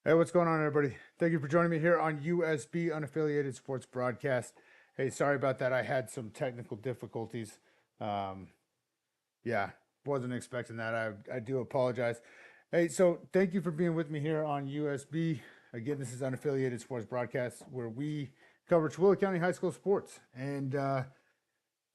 Hey, what's going on, everybody? Thank you for joining me here on USB Unaffiliated Sports Broadcast. Hey, sorry about that. I had some technical difficulties. Um, yeah, wasn't expecting that. I do apologize. Hey, so thank you for being with me here on USB. Again, this is Unaffiliated Sports Broadcast, where we cover Tooele County High School sports. And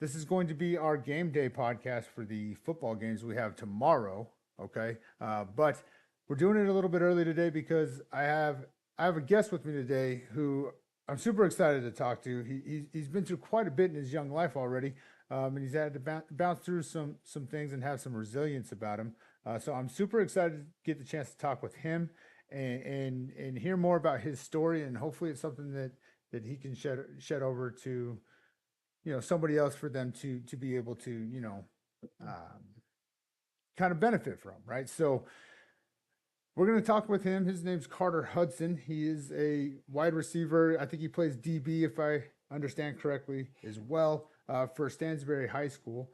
this is going to be our game day podcast for the football games we have tomorrow. Okay. But we're doing it a little bit early today because I have a guest with me today who I'm super excited to talk to. He's been through quite a bit in his young life already, and he's had to bounce through some things and have some resilience about him. So I'm super excited to get the chance to talk with him and hear more about his story, and hopefully it's something that he can shed over to somebody else for them to be able to um, kind of benefit from, right? So we're going to talk with him. His name's Carter Hudson. He is a wide receiver. I think he plays DB, if I understand correctly, as well, for Stansbury High School.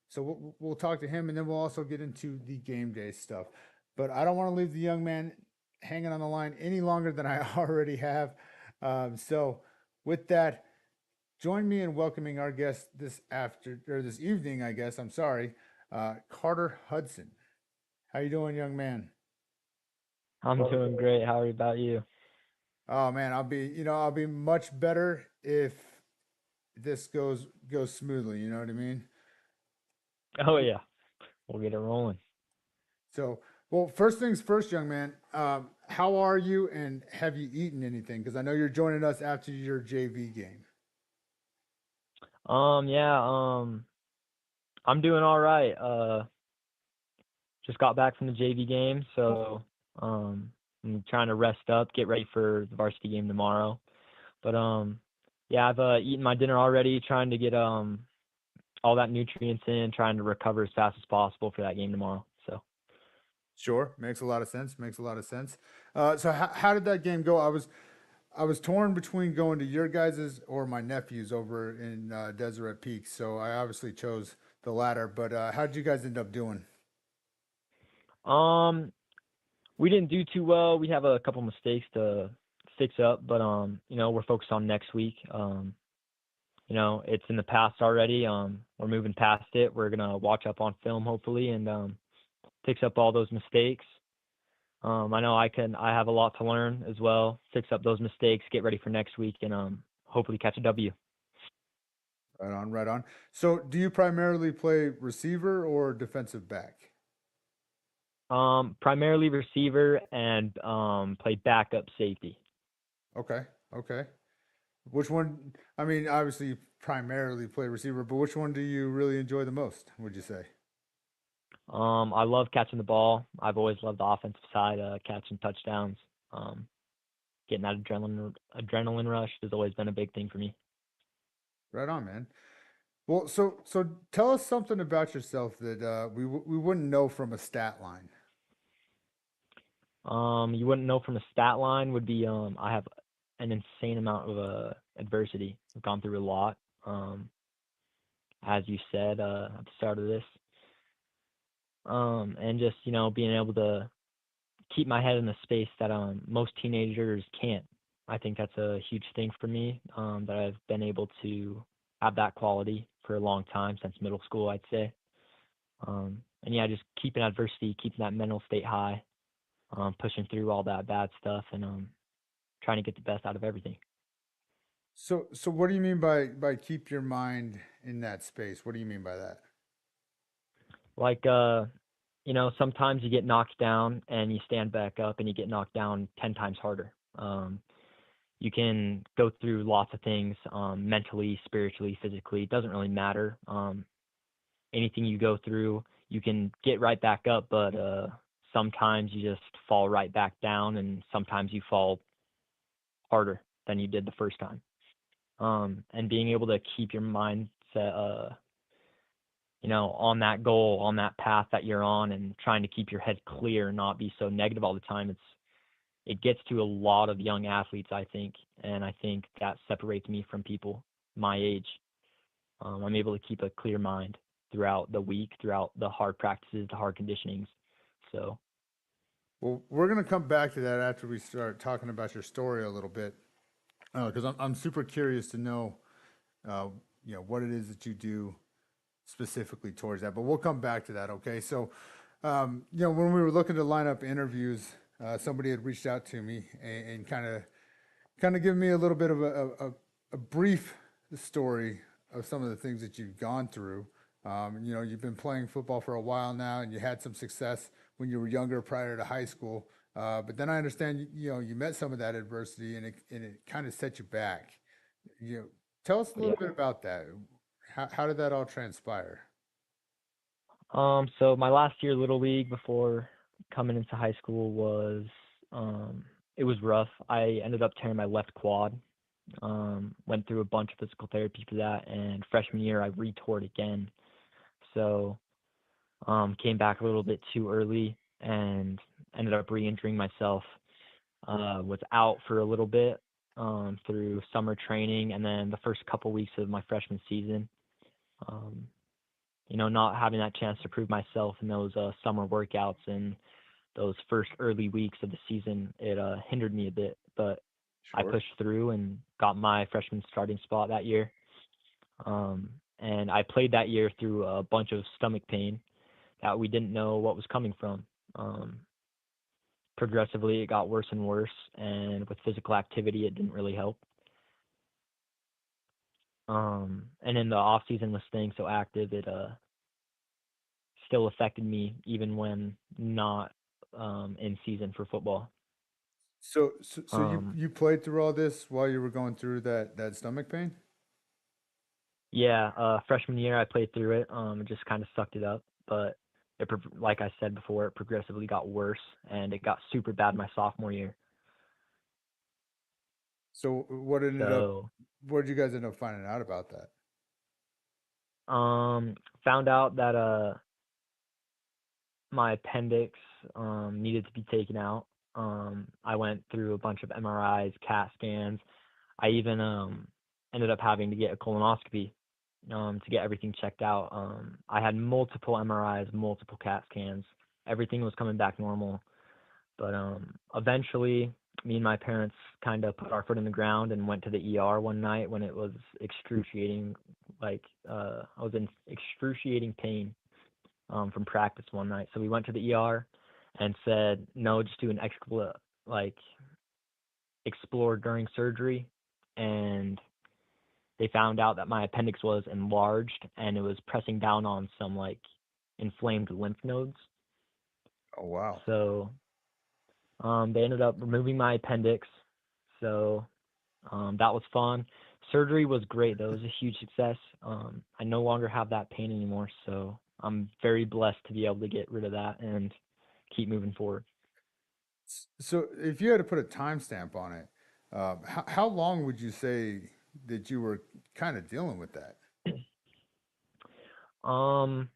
So we'll talk to him, and then we'll also get into the game day stuff. But I don't want to leave the young man hanging on the line any longer than I already have. So with that, join me in welcoming our guest this evening, I guess. I'm sorry, Carter Hudson. How you doing, young man? I'm doing great. How about you? Oh man, I'll be much better if this goes smoothly. You know what I mean? Oh yeah, we'll get it rolling. So, well, first things first, young man. How are you, and have you eaten anything? Because I know you're joining us after your JV game. Yeah, I'm doing all right. Just got back from the JV game, so I'm trying to rest up, get ready for the varsity game tomorrow. But yeah, I've eaten my dinner already, trying to get all that nutrients in, trying to recover as fast as possible for that game tomorrow. So. Sure, makes a lot of sense. Makes a lot of sense. So how did that game go? I was torn between going to your guys's or my nephew's over in Deseret Peak. So I obviously chose the latter. But how did you guys end up doing? Um, we didn't do too well. We have a couple mistakes to fix up, but we're focused on next week. It's in the past already. We're moving past it. We're gonna watch up on film hopefully and fix up all those mistakes. I know I have a lot to learn as well. Fix up those mistakes, get ready for next week, and hopefully catch a W. Right on, right on. So do you primarily play receiver or defensive back? Primarily receiver and play backup safety. Okay, okay. Which one? I mean, obviously you primarily play receiver, but which one do you really enjoy the most, would you say? I love catching the ball. I've always loved the offensive side, catching touchdowns. Um, Getting that adrenaline rush has always been a big thing for me. Right on, man. Well, so tell us something about yourself that we wouldn't know from a stat line. You wouldn't know from a stat line would be I have an insane amount of adversity. I've gone through a lot. Um, as you said at the start of this, and just being able to keep my head in the space that most teenagers can't. I think that's a huge thing for me, that I've been able to have that quality for a long time since middle school, I'd say. And yeah, just keeping adversity, keeping that mental state high, pushing through all that bad stuff, and trying to get the best out of everything. So what do you mean by keep your mind in that space? What do you mean by that? Like, sometimes you get knocked down and you stand back up and you get knocked down 10 times harder. You can go through lots of things, mentally, spiritually, physically. It doesn't really matter. Anything you go through, you can get right back up, but sometimes you just fall right back down, and sometimes you fall harder than you did the first time. And being able to keep your mindset, on that goal, on that path that you're on, and trying to keep your head clear and not be so negative all the time. It gets to a lot of young athletes, I think, and I think that separates me from people my age. I'm able to keep a clear mind throughout the week, throughout the hard practices, the hard conditionings. So Well, we're gonna come back to that after we start talking about your story a little bit, because I'm super curious to know, uh, what it is that you do specifically towards that. But we'll come back to that. Okay. So, when we were looking to line up interviews, somebody had reached out to me and kind of given me a little bit of a brief story of some of the things that you've gone through. You've been playing football for a while now, and you had some success when you were younger prior to high school. But then I understand, you met some of that adversity, and it kind of set you back. You know, Tell us a little Yeah. bit about that. How did that all transpire? So my last year Little League before coming into high school was it was rough. I ended up tearing my left quad. Went through a bunch of physical therapy for that, and freshman year I re-tore it again. So came back a little bit too early and ended up re-injuring myself. Was out for a little bit through summer training, and then the first couple weeks of my freshman season. Um, not having that chance to prove myself in those summer workouts and those first early weeks of the season, it hindered me a bit. But I Sure. pushed through and got my freshman starting spot that year. And I played that year through a bunch of stomach pain that we didn't know what was coming from. Progressively, it got worse and worse, and with physical activity, it didn't really help. And in the off season, with staying so active, it still affected me even when not in season for football. So you Um, you played through all this while you were going through that stomach pain? yeah, freshman year I played through it. Just kind of sucked it up, but like I said before, it progressively got worse, and it got super bad my sophomore year. So So, what did you guys end up finding out about that? found out that my appendix needed to be taken out. I went through a bunch of MRIs, CAT scans. I even ended up having to get a colonoscopy to get everything checked out. I had multiple MRIs, multiple CAT scans. Everything was coming back normal. But eventually, me and my parents kind of put our foot in the ground and went to the ER one night when it was excruciating. Like I was in excruciating pain from practice one night. So we went to the ER and said, no, just do an extra like explore during surgery, and they found out that my appendix was enlarged and it was pressing down on some like inflamed lymph nodes. Oh wow. So they ended up removing my appendix. So that was fun. Surgery was great though. It was a huge success. I no longer have that pain anymore. So I'm very blessed to be able to get rid of that and keep moving forward. So if you had to put a timestamp on it, how long would you say that you were kind of dealing with that? Um,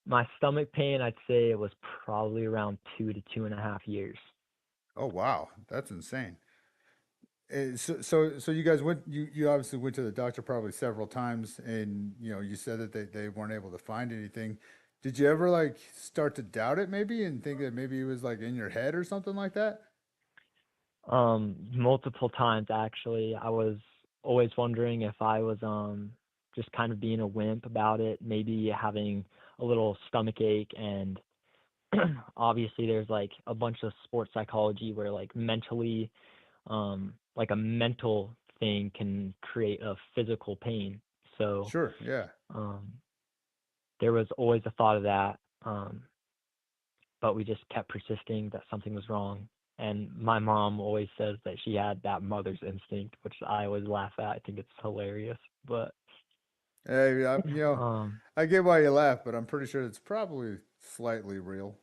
my stomach pain, I'd say it was probably around 2 to 2.5 years. Oh wow, that's insane. So you guys you obviously went to the doctor probably several times, and you said that they weren't able to find anything. Did you ever like start to doubt it maybe and think that maybe it was like in your head or something like that? Multiple times actually. I was always wondering if I was just kind of being a wimp about it, maybe having a little stomach ache. And obviously there's like a bunch of sports psychology where like mentally like a mental thing can create a physical pain. So Sure, yeah. um there was always a thought of that. Um but we just kept persisting that something was wrong. And my mom always says that she had that mother's instinct, which I always laugh at. I think it's hilarious. But Hey, um, I get why you laugh, but I'm pretty sure it's probably slightly real.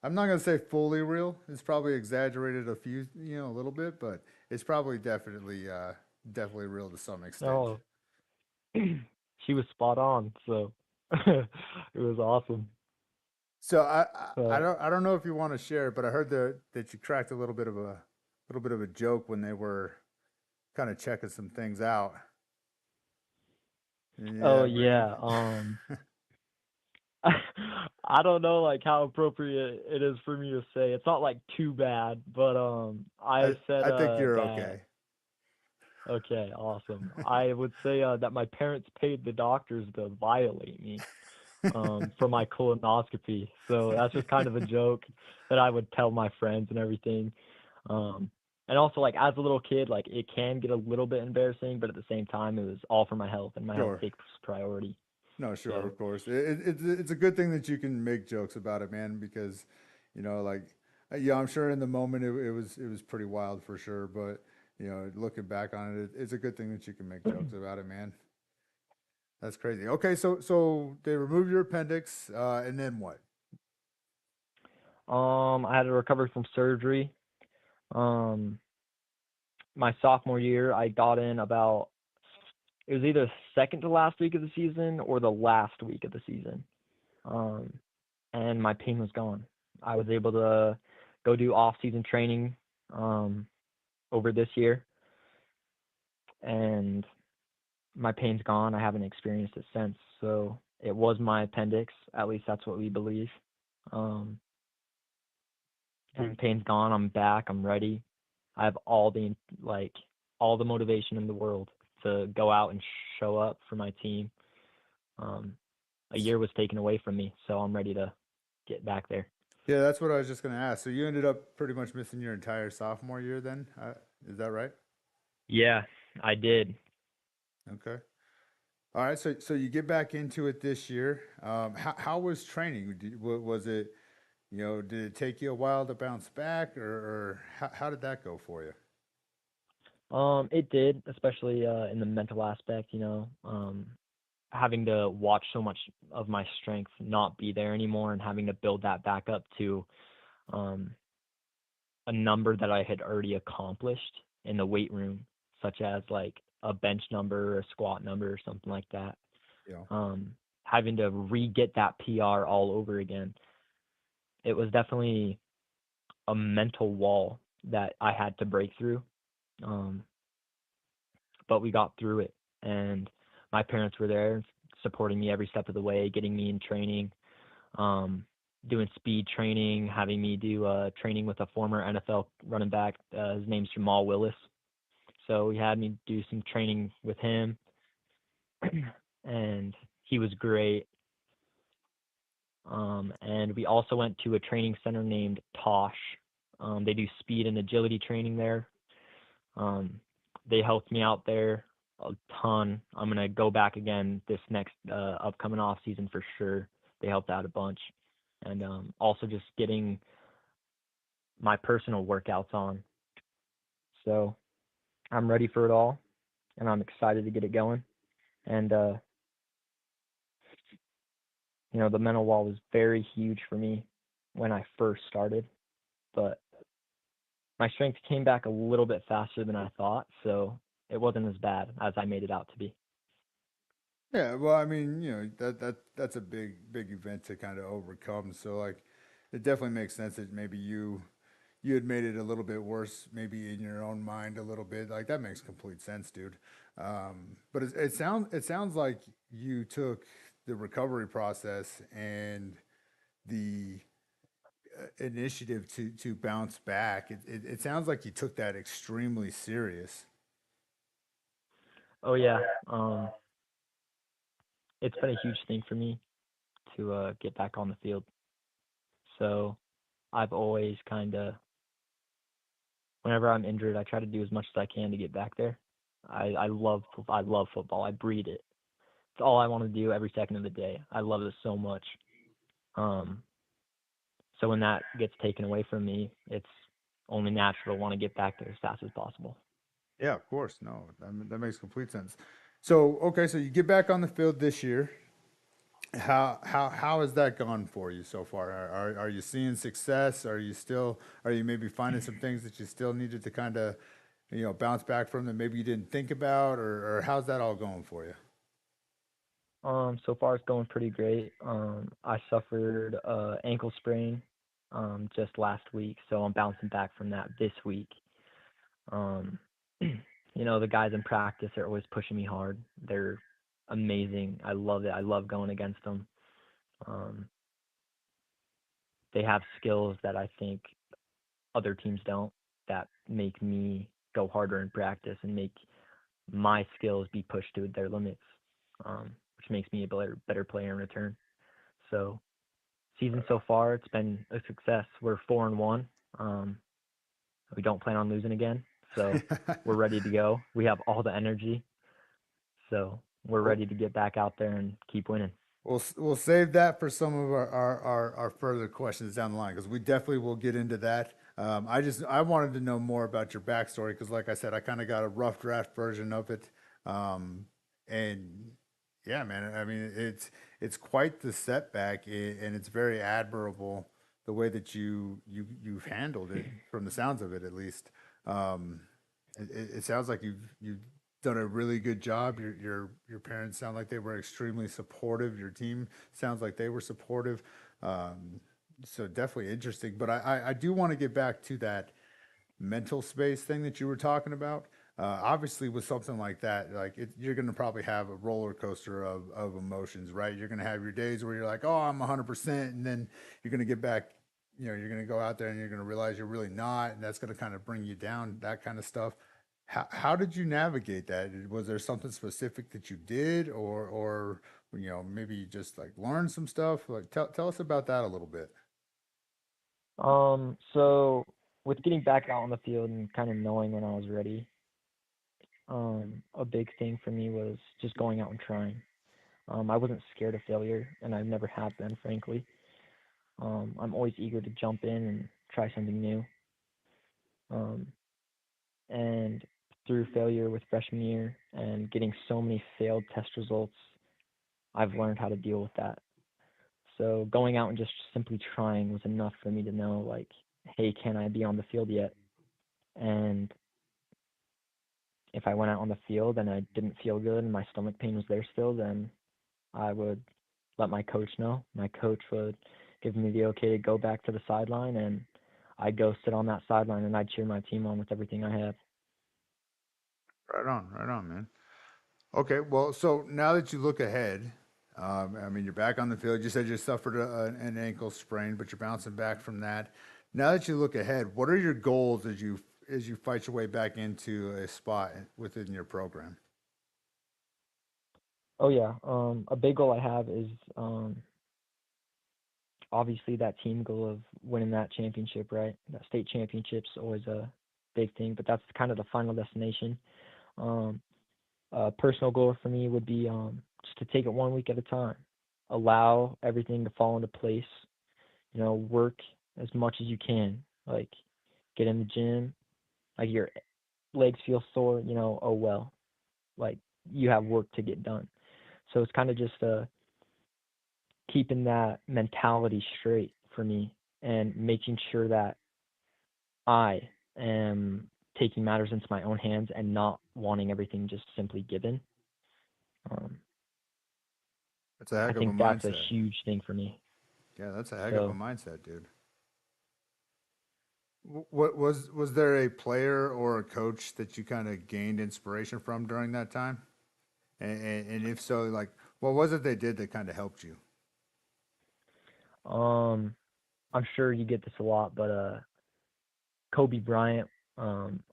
I'm not gonna say fully real. It's probably exaggerated a few, a little bit, but it's probably definitely real to some extent. no, she was spot on. So it was awesome. So But I don't know if you want to share, but I heard that you cracked a little bit of a joke when they were kind of checking some things out. oh Yeah, were you? yeah, I don't know like how appropriate it is for me to say. It's not like too bad, but I said I think you're that okay. okay, awesome. I would say that my parents paid the doctors to violate me for my colonoscopy. So that's just kind of a joke that I would tell my friends and everything. Um and also like as a little kid, like it can get a little bit embarrassing, but at the same time it was all for my health and my health Sure. takes priority. No, sure, So of course. It's a good thing that you can make jokes about it, man, because like yeah, I'm sure in the moment it was pretty wild for sure, but looking back on it, it's a good thing that you can make jokes about it, man. That's crazy. Okay, so they removed your appendix, and then what? I had to recover from surgery. Um my sophomore year I got in about it was either the second to last week of the season or the last week of the season. Um, and my pain was gone. I was able to go do off-season training um, over this year, and my pain's gone. I haven't experienced it since. So it was my appendix. At least that's what we believe. Um, and pain's gone. I'm back. I'm ready. I have like all the motivation in the world to go out and show up for my team. Um, a year was taken away from me, so I'm ready to get back there. Yeah, that's what I was just gonna ask. So you ended up pretty much missing your entire sophomore year, then? Is that right? Yeah, I did. Okay. All right. So you get back into it this year. How was training? Was it did it take you a while to bounce back, or how did that go for you? It did, especially in the mental aspect. Having to watch so much of my strength not be there anymore, and having to build that back up to um, a number that I had already accomplished in the weight room, such as like a bench number or a squat number or something like that. Yeah. Um, Having to re-get that PR all over again, it was definitely a mental wall that I had to break through. Um, but we got through it, and my parents were there supporting me every step of the way, getting me in training, um, doing speed training, having me do training with a former NFL running back. His name's Jamal Willis. So he had me do some training with him, and he was great. And we also went to a training center named Tosh. They do speed and agility training there. Um, they helped me out there a ton. I'm gonna go back again this next upcoming off season for sure. They helped out a bunch, and also just getting my personal workouts on. So I'm ready for it all, and I'm excited to get it going. And the mental wall was very huge for me when I first started, but my strength came back a little bit faster than I thought, so it wasn't as bad as I made it out to be. Yeah. Well, I mean, that's a big event to kind of overcome. So like, it definitely makes sense that maybe you had made it a little bit worse, maybe in your own mind a little bit. Like that makes complete sense, dude. But it sounds like you took the recovery process and the initiative to bounce back. It sounds like you took that extremely serious. Oh yeah, it's been a huge thing for me to get back on the field. So I've always kind of, whenever I'm injured, I try to do as much as I can to get back there. I love football. I breed it. It's all I want to do every second of the day. I love it so much. Um, so when that gets taken away from me, it's only natural to want to get back there as fast as possible. Yeah, of course. No, that makes complete sense. So okay, so you get back on the field this year. How has that gone for you so far? Are you seeing success? Are you maybe finding some things that you still needed to kind of bounce back from that maybe you didn't think about, or how's that all going for you? So far it's going pretty great. I suffered ankle sprain just last week, so I'm bouncing back from that this week. Um, the guys in practice are always pushing me hard. They're amazing. I love it. I love going against them. Um, they have skills that I think other teams don't, that make me go harder in practice and make my skills be pushed to their limits, which makes me a better player in return. So season so far, it's been a success. We're 4-1. Um, we don't plan on losing again, so we're ready to go. We have all the energy, so we're Well, ready to get back out there and keep winning. we'll save that for some of our further questions down the line because we definitely will get into that. I wanted to know more about your backstory because, like I said, I kind of got a rough draft version of it, and yeah, man, I mean it's quite the setback, and it's very admirable the way that you've handled it from the sounds of it, at least. Um, it sounds like you've done a really good job. Your parents sound like they were extremely supportive. Your team sounds like they were supportive. Um, so definitely interesting. But I do want to get back to that mental space thing that you were talking about. Obviously, with something like that, you're going to probably have a roller coaster of emotions, right? You're going to have your days where you're like, oh, I'm 100%, and then you're going to get back. You know, you're going to go out there and you're going to realize you're really not, and that's going to kind of bring you down. That kind of stuff. How did you navigate that? Was there something specific that you did, or maybe you just like learned some stuff? Like tell us about that a little bit. So with getting back out on the field and kind of knowing when I was ready, a big thing for me was just going out and trying. I wasn't scared of failure, and I never have been, frankly. I'm always eager to jump in and try something new. Um, and through failure with freshman year and getting so many failed test results, I've learned how to deal with that. So going out and just simply trying was enough for me to know, like, hey, can I be on the field yet? And if I went out on the field and I didn't feel good and my stomach pain was there still, then I would let my coach know. My coach would give me the okay to go back to the sideline, and I'd go sit on that sideline and I'd cheer my team on with everything I had. Right on, man. Okay, well, so now that you look ahead, I mean, you're back on the field. You said you suffered an ankle sprain, but you're bouncing back from that. Now that you look ahead, what are your goals as you fight your way back into a spot within your program? Oh yeah, a big goal I have is obviously that team goal of winning that championship, right? That state championship's always a big thing, but that's kind of the final destination. Um, a personal goal for me would be just to take it 1 week at a time, allow everything to fall into place. Work as much as you can, like get in the gym, like your legs feel sore, oh well, like you have work to get done. So it's kind of just keeping that mentality straight for me and making sure that I am taking matters into my own hands and not wanting everything just simply given. Um, That's a I heck of a think that's a mindset. huge thing for me. Yeah, that's a heck of a So, mindset, dude. What was there a player or a coach that you kind of gained inspiration from during that time? And if so, like, what was it they did that kind of helped you? um, I'm sure you get this a lot, but Kobe Bryant,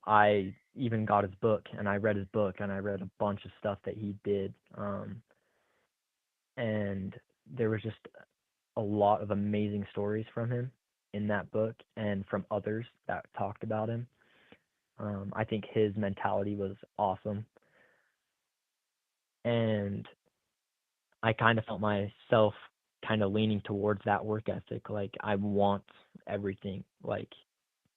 I even got his book and I read his book and I read a bunch of stuff that he did. And there was just a lot of amazing stories from him in that book and from others that talked about him. I think his mentality was awesome. And I kind of felt myself kind of leaning towards that work ethic. Like, I want everything. Like,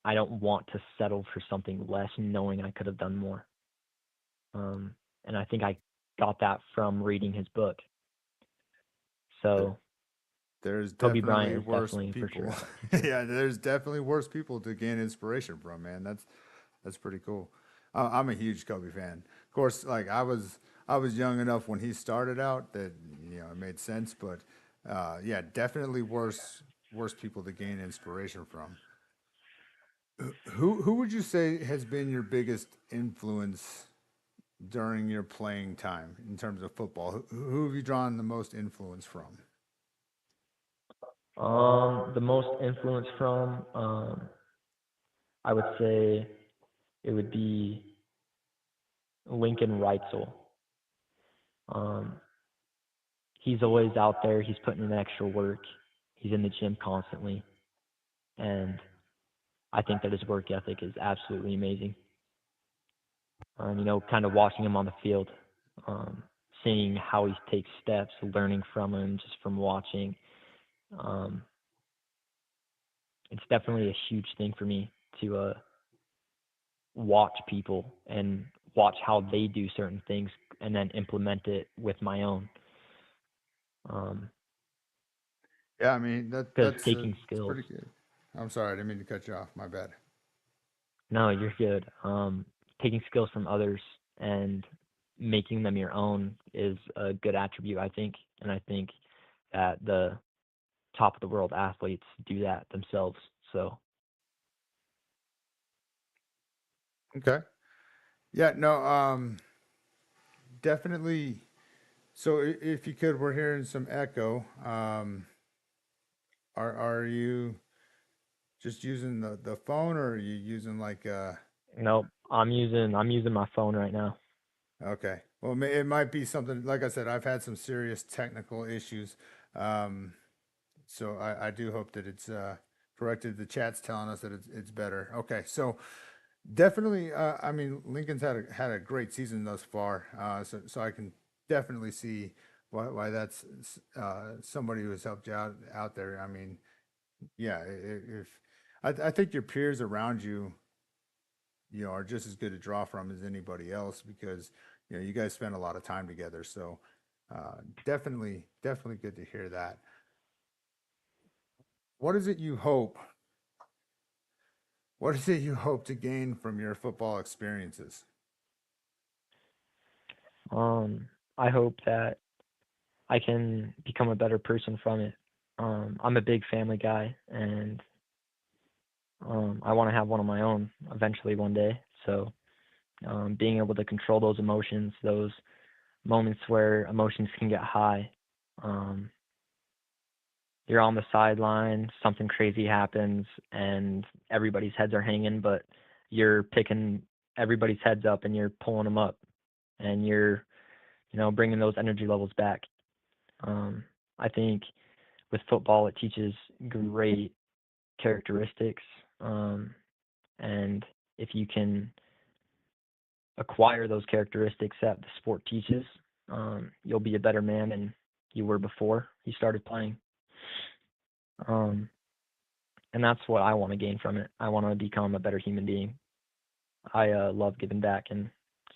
I don't want to settle for something less, knowing I could have done more. And I think I got that from reading his book. There, So there's Kobe definitely Bryant is worse definitely for people. sure. Yeah, there's definitely worse people to gain inspiration from, man. That's pretty cool. I'm a huge Kobe fan. Of course, like I was young enough when he started out that it made sense, but yeah, definitely worse people to gain inspiration from. Who would you say has been your biggest influence during your playing time in terms of football? Who have you drawn the most influence from? The most influence from, I would say it would be Lincoln Reitzel. Um, he's always out there. He's putting in extra work. He's in the gym constantly, and I think that his work ethic is absolutely amazing. Kind of watching him on the field, um, seeing how he takes steps, learning from him just from watching. Um, it's definitely a huge thing for me to watch people and watch how they do certain things and then implement it with my own. Um, Yeah, I mean because taking that's skills. pretty good. I'm sorry, I didn't mean to cut you off. My bad. No, you're good. Taking skills from others and making them your own is a good attribute, I think. And I think that the top of the world athletes do that themselves. So, Okay. Yeah, no, definitely. So if you could, we're hearing some echo. Are you just using the phone, or are you using like nope, I'm using my phone right now. okay. Well, it might be something. Like I said, I've had some serious technical issues. Um, so I do hope that it's corrected. The chat's telling us that it's better. Okay, so definitely. I mean, Lincoln's had a great season thus far. So I can definitely see why that's somebody who has helped you out there. I mean, yeah. If I think your peers around you, are just as good to draw from as anybody else because you guys spend a lot of time together. So definitely good to hear that. What is it you hope? What is it you hope to gain from your football experiences? Um, I hope that I can become a better person from it. I'm a big family guy, and I want to have one of my own eventually one day. So, being able to control those emotions, those moments where emotions can get high. Um, you're on the sideline, something crazy happens, and everybody's heads are hanging, but you're picking everybody's heads up and you're pulling them up, and you're bringing those energy levels back. Um, I think with football, it teaches great characteristics, and if you can acquire those characteristics that the sport teaches, you'll be a better man than you were before you started playing. Um, and that's what I want to gain from it. I want to become a better human being. I love giving back, and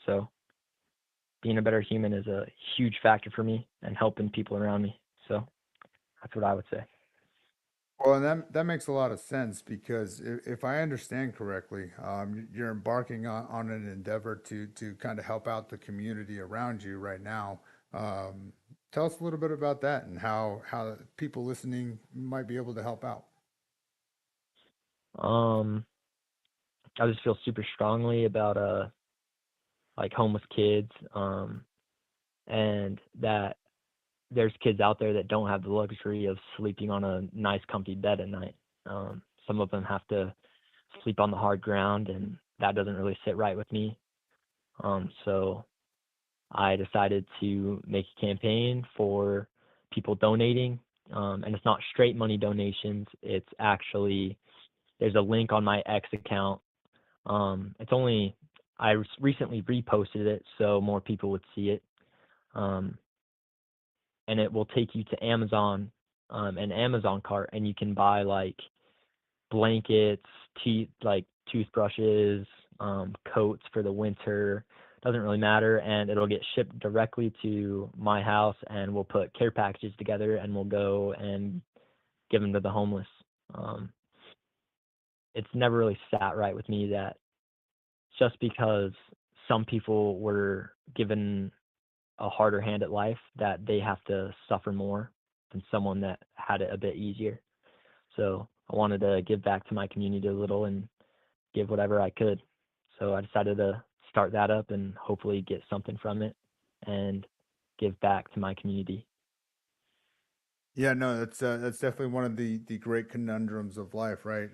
so being a better human is a huge factor for me and helping people around me. So that's what I would say. Well, and that makes a lot of sense because if I understand correctly, you're embarking on an endeavor to kind of help out the community around you right now. Um, Tell us a little bit about that and how people listening might be able to help out. Um, I just feel super strongly about like homeless kids, and that there's kids out there that don't have the luxury of sleeping on a nice, comfy bed at night. Some of them have to sleep on the hard ground, and that doesn't really sit right with me. So I decided to make a campaign for people donating, and it's not straight money donations. It's actually there's a link on my X account. It's only I recently reposted it so more people would see it. Um, and it will take you to Amazon, an Amazon cart, and you can buy like blankets, like toothbrushes, coats for the winter. Doesn't really matter, and it'll get shipped directly to my house, and we'll put care packages together, and we'll go and give them to the homeless. Um, it's never really sat right with me that just because some people were given a harder hand at life, that they have to suffer more than someone that had it a bit easier. So I wanted to give back to my community a little and give whatever I could. So I decided to start that up and hopefully get something from it and give back to my community. Yeah, no, that's definitely one of the great conundrums of life, right?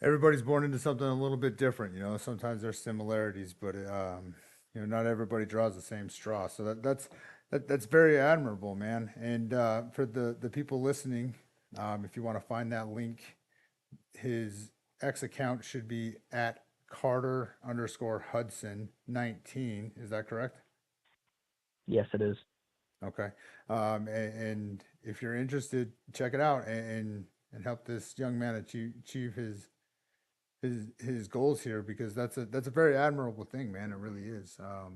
Everybody's born into something a little bit different. Sometimes there's similarities, but not everybody draws the same straw. So that's very admirable, man. And for the people listening, if you want to find that link, his X account should be at Carter_Hudson 19. Is that correct? Yes, it is. Okay. And if you're interested, check it out and help this young man achieve his goals here, because that's a very admirable thing, man. It really is. I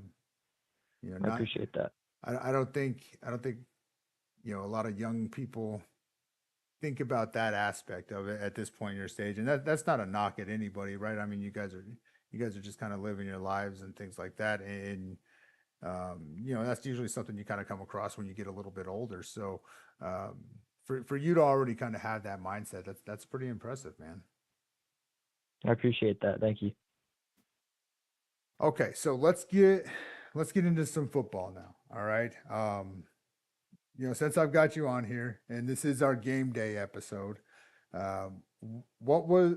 Not appreciate that. I don't think a lot of young people think about that aspect of it at this point in your stage, and that's not a knock at anybody, right? I mean, you guys are just kind of living your lives and things like that, and that's usually something you kind of come across when you get a little bit older. So um, for you to already kind of have that mindset, that's pretty impressive, man. I appreciate that. Thank you. Okay, so let's get into some football now. All right. Since I've got you on here, and this is our game day episode, um, what was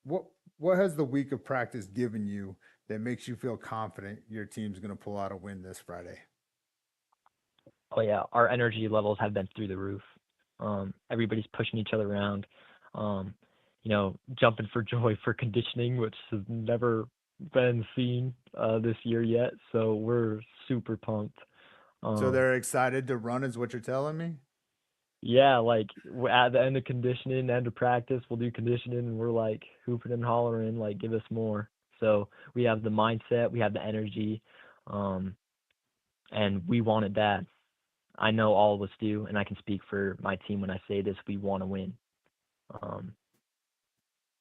what what has the week of practice given you that makes you feel confident your team's going to pull out a win this Friday? Oh yeah, our energy levels have been through the roof. Everybody's pushing each other around. Um, jumping for joy for conditioning, which has never been seen this year yet. So we're super pumped. So Um, they're excited to run, is what you're telling me? yeah, like at the end of conditioning, end of practice, we'll do conditioning, and we're like hooping and hollering, like give us more. So we have the mindset, we have the energy, um, and we want it bad. I know all of us do, and I can speak for my team when I say this. We want to win, um,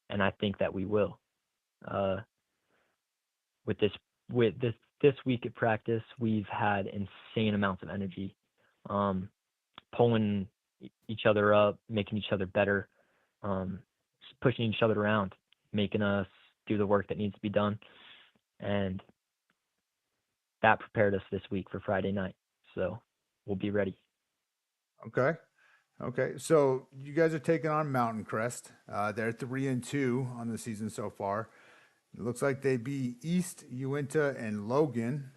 and I think that we will. Uh, with this with this week at practice, we've had insane amounts of energy, um, pulling each other up, making each other better, pushing each other around, making us do the work that needs to be done, and that prepared us this week for Friday night. So we'll be ready. Okay. Okay. So you guys are taking on Mountain Crest. They're 3-2 on the season so far. It looks like they beat East, Uinta, and Logan.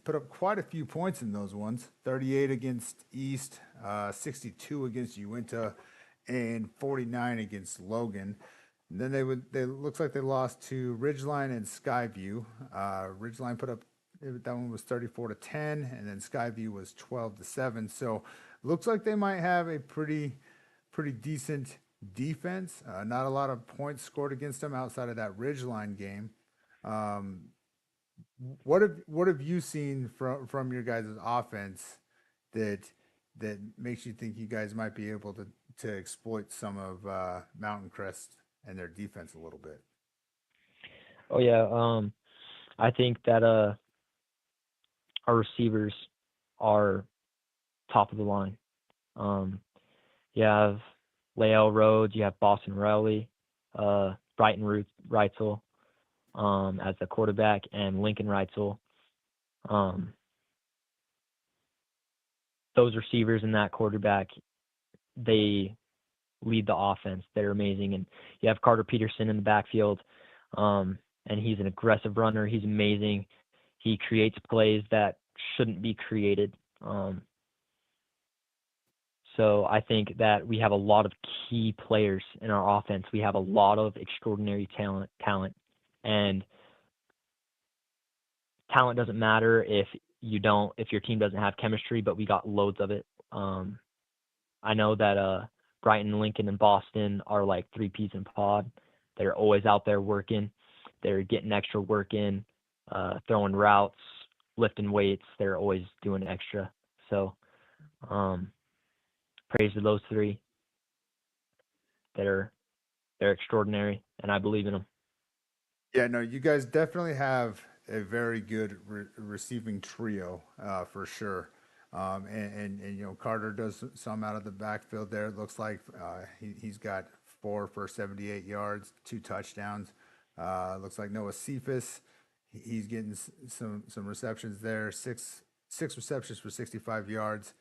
Put up quite a few points in those ones. 38 against East, 62 against Uinta, and 49 against Logan. And then they looks like they lost to Ridgeline and Skyview. Ridgeline put up that one was 34-10, and then Skyview was 12-7. So looks like they might have a pretty decent defense. Not a lot of points scored against them outside of that Ridgeline game. Um, what have you seen from your guys' offense that that makes you think you guys might be able to exploit some of Mountain Crest and their defense a little bit? Oh yeah, I think that our receivers are top of the line. Um, you have Lael Rhodes, you have Boston Riley, Brighton Reitzel as the quarterback, and Lincoln Reitzel. Um, those receivers and that quarterback, they lead the offense. They're amazing. And you have Carter Peterson in the backfield, and he's an aggressive runner. He's amazing. He creates plays that shouldn't be created. So I think that we have a lot of key players in our offense. We have a lot of extraordinary talent, and talent doesn't matter if your team doesn't have chemistry, but we got loads of it. I know that Brighton, Lincoln, and Boston are like three peas in a pod. They're always out there working. They're getting extra work in, throwing routes, lifting weights. They're always doing extra. So um, praise to those three. They're they're extraordinary, and I believe in them. Yeah, no, you guys definitely have a very good receiving trio, for sure. And Carter does some out of the backfield there. It looks like he's got 4 for 78 yards, 2 touchdowns. Looks like Noah Cephas, he's getting some receptions there. 6 receptions for 65 yards.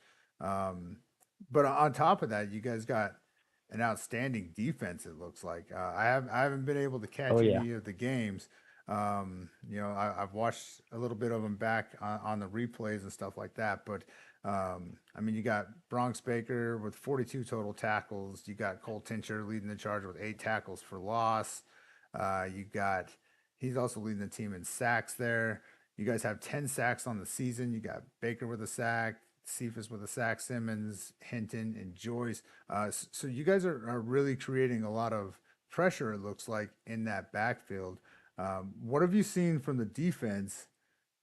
But on top of that, you guys got an outstanding defense. It looks like I haven't been able to Oh catch yeah. any of the games. I've watched a little bit of them back on the replays and stuff like that. But I mean, you got Bronx Baker with 42 total tackles. You got Cole Tincher leading the charge with 8 tackles for loss. You got he's also leading the team in sacks there. You guys have 10 sacks on the season. You got Baker with a sack, Cephas with a sack, Simmons, Hinton, and Joyce. So you guys are really creating a lot of pressure, it looks like, in that backfield. What have you seen from the defense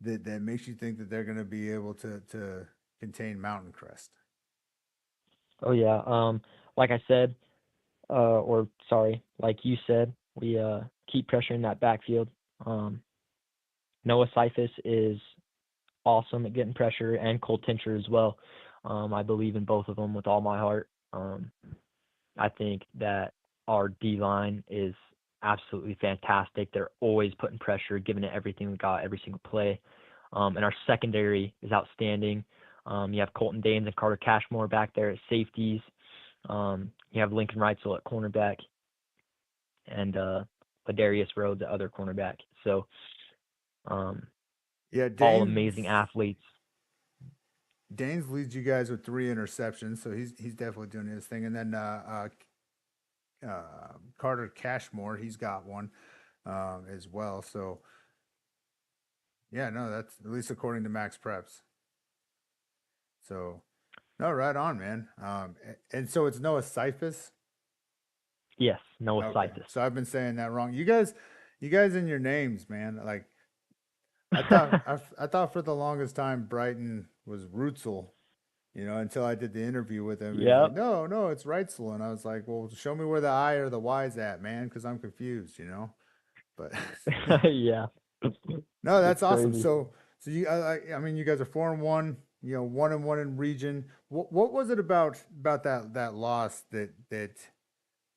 that makes you think that they're going to be able to contain Mountain Crest? Oh yeah. Like I said, or sorry, like you said, we keep pressuring that backfield. Um, Noah Cephas is awesome at getting pressure, and Cole Tincher as well. I believe in both of them with all my heart. I think that our D line is absolutely fantastic. They're always putting pressure, giving it everything we got every single play. And our secondary is outstanding. You have Colton Danes and Carter Cashmore back there at safeties. You have Lincoln Reitzel at cornerback, and Ladarius Rhodes at other cornerback. So Yeah, all amazing athletes. Danes leads you guys with 3 interceptions, so he's definitely doing his thing. And then Carter Cashmore, he's got one as well. So yeah, no, that's at least according to Max Preps. So no, right on, man. And so it's Noah Cephas. Yes, Noah Okay, Cephas. so I've been saying that wrong. You guys in your names, man. Like I thought for the longest time Brighton was Rutzel, until I did the interview with him. And he's like, Yep. no, no, it's Reitzel. And I was like, well, show me where the I or the Y's at, man, because I'm confused. But Yeah. no, It's that's awesome. crazy. So I mean, you guys are 4-1, 1-1 in region. What was it about that loss that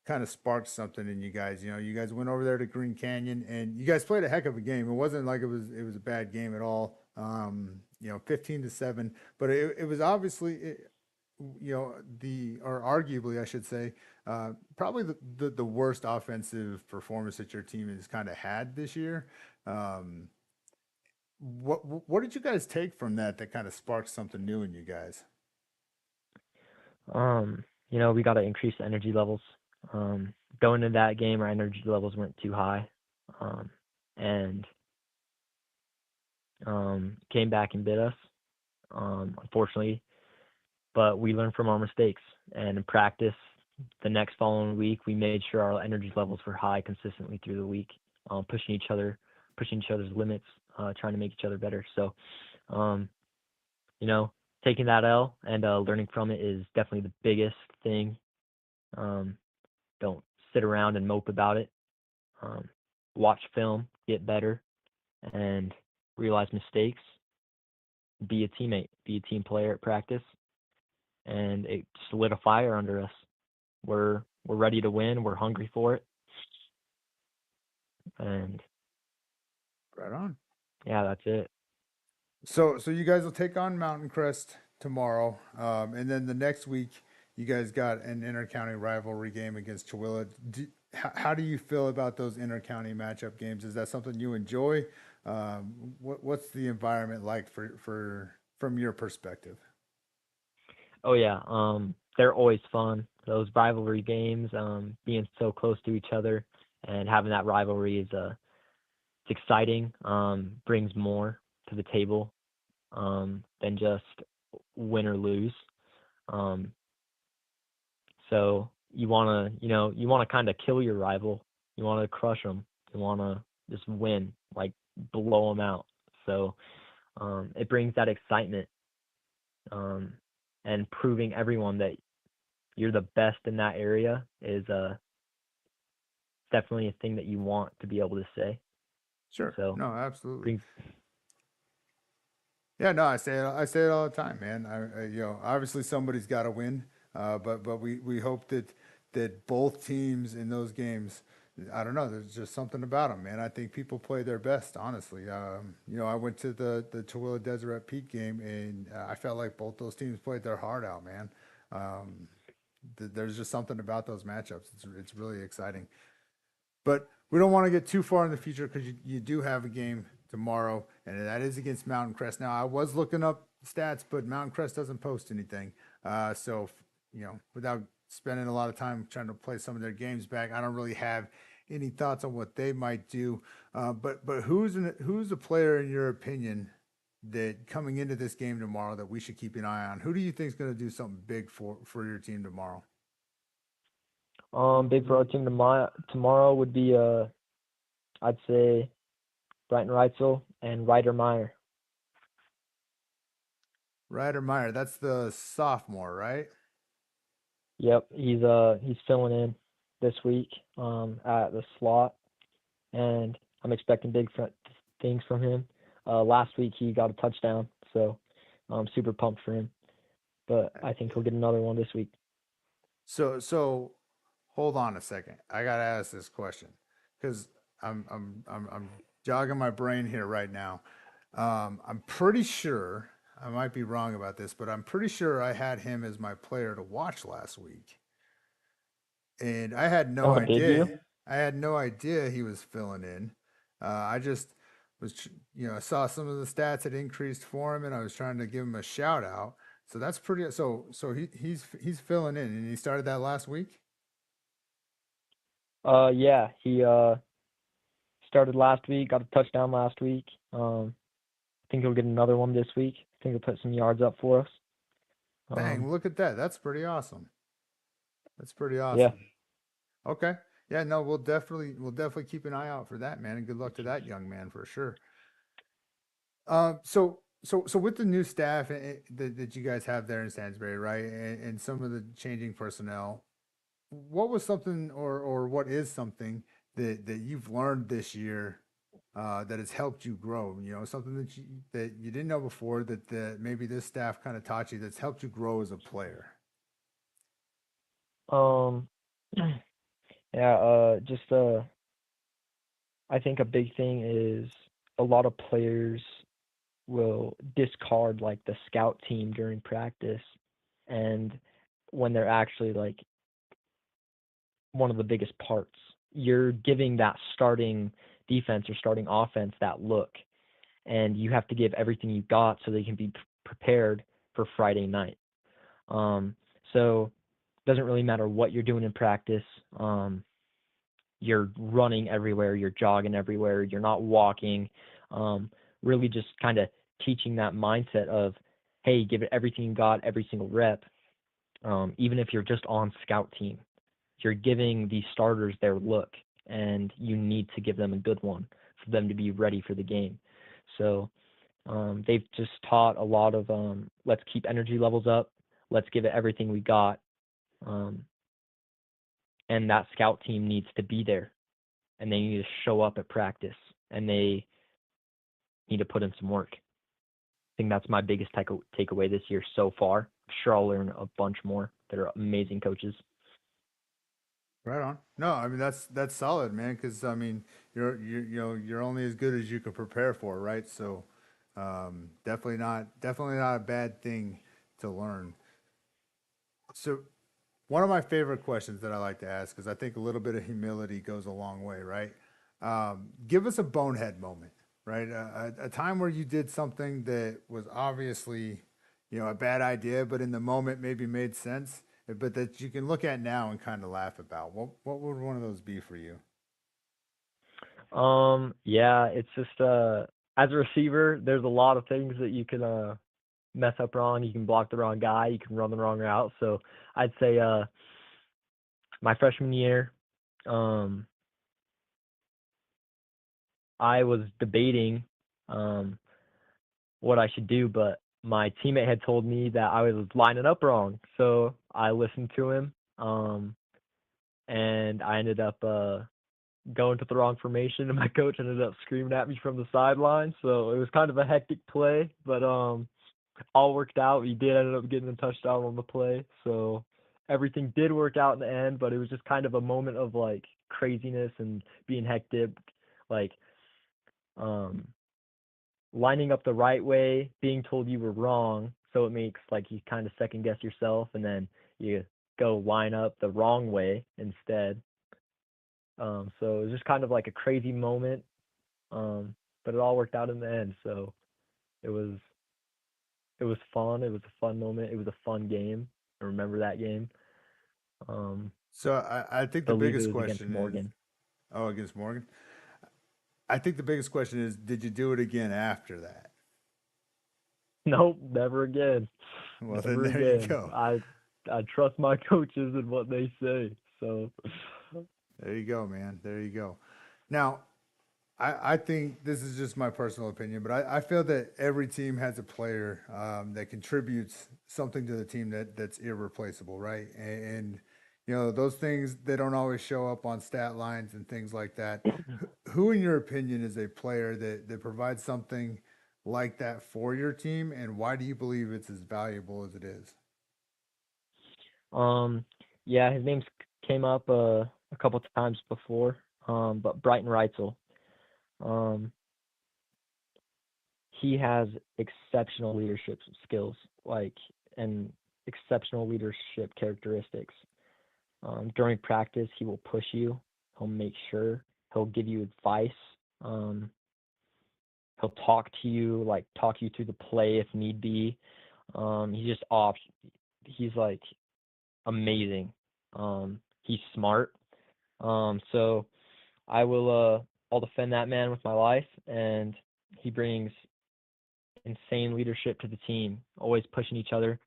kind of sparked something in you guys? You guys went over there to Green Canyon and you guys played a heck of a game. It wasn't like it was a bad game at all. 15-7, but it was obviously or arguably I should say, probably the worst offensive performance that your team has kind of had this year. Um, what did you guys take from that kind of sparked something new in you guys? We got to increase the energy levels. Going into that game, our energy levels weren't too high, and came back and bit us, unfortunately. But we learned from our mistakes, and in practice, the next following week, we made sure our energy levels were high consistently through the week, pushing each other's limits, trying to make each other better. So, um, taking that L and learning from it is definitely the biggest thing. Um, don't sit around and mope about it. Um, Watch film, get better, and realize mistakes. Be a teammate, be a team player at practice, and it just lit a fire under us. We're ready to win. We're hungry for it, and Right on. yeah, that's it. So you guys will take on Mountain Crest tomorrow, and then the next week you guys got an intercounty rivalry game against Tooele. How do you feel about those intercounty matchup games? Is that something you enjoy? What's the environment like for from your perspective? Oh yeah, they're always fun. Those rivalry games, being so close to each other and having that rivalry is it's exciting. Brings more to the table than just win or lose. Um, so you wanna kind of kill your rival. You want to crush them. You want to just win, like blow them out. So it brings that excitement, um, and proving everyone that you're the best in that area is definitely a thing that you want to be able to say. Sure. So No, absolutely. brings Yeah, no, I say it all the time, man. Obviously somebody's got to win, but we hope that both teams in those games I don't know. There's just something about them, man. I think people play their best, honestly. I went to the Tooele and Deseret Peak game, and I felt like both those teams played their heart out, man. Um, there's just something about those matchups. It's really exciting. But we don't want to get too far in the future because you do have a game tomorrow, and that is against Mountain Crest. Now, I was looking up stats, but Mountain Crest doesn't post anything. So, without spending a lot of time trying to play some of their games back, I don't really have any thoughts on what they might do. But who's a player in your opinion that coming into this game tomorrow that we should keep an eye on? Who do you think is going to do something big for your team tomorrow? Big for our team tomorrow would be I'd say Brighton Wrightsville and Ryder Meyer. Ryder Meyer, that's the sophomore, right? Yep, he's filling in this week at the slot, and I'm expecting things from him. Last week he got a touchdown, so I'm super pumped for him. But I think he'll get another one this week. So hold on a second. I gotta ask this question because I'm jogging my brain here right now. I'm pretty sure I might be wrong about this, but I'm pretty sure I had him as my player to watch last week, and I had no Oh, did you? idea. I had no idea he was filling in. I just I saw some of the stats had increased for him, and I was trying to give him a shout out. So that's pretty. So he's filling in, and he started that last week. Yeah, he started last week, got a touchdown last week. I think he'll get another one this week. I think he'll put some yards up for us. Dang, look at that. That's pretty awesome. That's pretty Yeah. awesome. Okay. Yeah, no, we'll definitely keep an eye out for that, man, and good luck to that young man for sure. So with the new staff that you guys have there in Stansbury, right, and some of the changing personnel, what was something or what is something that you've learned this year that has helped you grow? Something that you didn't know before that maybe this staff kind of taught you that's helped you grow as a player. Um. Yeah. Just I think a big thing is a lot of players will discard like the scout team during practice, and when they're actually like one of the biggest parts, you're giving that starting defense or starting offense that look, and you have to give everything you got so they can be prepared for Friday night. Um, so it doesn't really matter what you're doing in practice. You're running everywhere, you're jogging everywhere, you're not walking. Really just kind of teaching that mindset of, hey, give it everything you got, every single rep. Even if you're just on scout team, you're giving these starters their look, and you need to give them a good one for them to be ready for the game. So they've just taught a lot of let's keep energy levels up, let's give it everything we got, um, and that scout team needs to be there, and they need to show up at practice, and they need to put in some work. I think that's my biggest takeaway this year so far. I'm sure I'll learn a bunch more. They're amazing coaches. Right on. No, I mean that's solid, man. Because I mean, you're only as good as you can prepare for, right? So, definitely not a bad thing to learn. So, one of my favorite questions that I like to ask, because I think a little bit of humility goes a long way, right? Give us a bonehead moment, right? A time where you did something that was obviously, a bad idea, but in the moment maybe made sense, but that you can look at now and kind of laugh about. What would one of those be for you? Yeah, it's just as a receiver, there's a lot of things that you can mess up wrong. You can block the wrong guy, you can run the wrong route. So I'd say my freshman year, um, I was debating um, what I should do, but my teammate had told me that I was lining up wrong. So I listened to him, and I ended up going to the wrong formation, and my coach ended up screaming at me from the sideline. So it was kind of a hectic play, but all worked out. We did end up getting a touchdown on the play, so everything did work out in the end, but it was just kind of a moment of like craziness and being hectic, like um lining up the right way, being told you were wrong, so it makes like you kind of second guess yourself, and then you go line up the wrong way instead. So it was just kind of like a crazy moment, but it all worked out in the end. So it was it was fun. It was a fun moment. It was a fun game. I remember that game. Um, So I think the the loser biggest was against question is, Morgan. oh, against Morgan. I think the biggest question is, did you do it again after that? Nope, never again. Well, then Never there you again. go. I trust my coaches and what they say. So There you go, man. There you go. Now, I think this is just my personal opinion, but I feel that every team has a player that contributes something to the team that's irreplaceable, right? And you know those things they don't always show up on stat lines and things like that. Who, in your opinion, is a player that provides something like that for your team, and why do you believe it's as valuable as it is? um yeah, his name's came up a couple times before. But Brighton Reitzel. Um he has exceptional leadership skills, like, and exceptional leadership characteristics. During practice, he will push you. He'll make sure. He'll give you advice. Um, he'll talk to you, like talk you through the play if need be. He's just off. He's like amazing. He's smart. So I'll defend that man with my life, and he brings insane leadership to the team. Always pushing each other,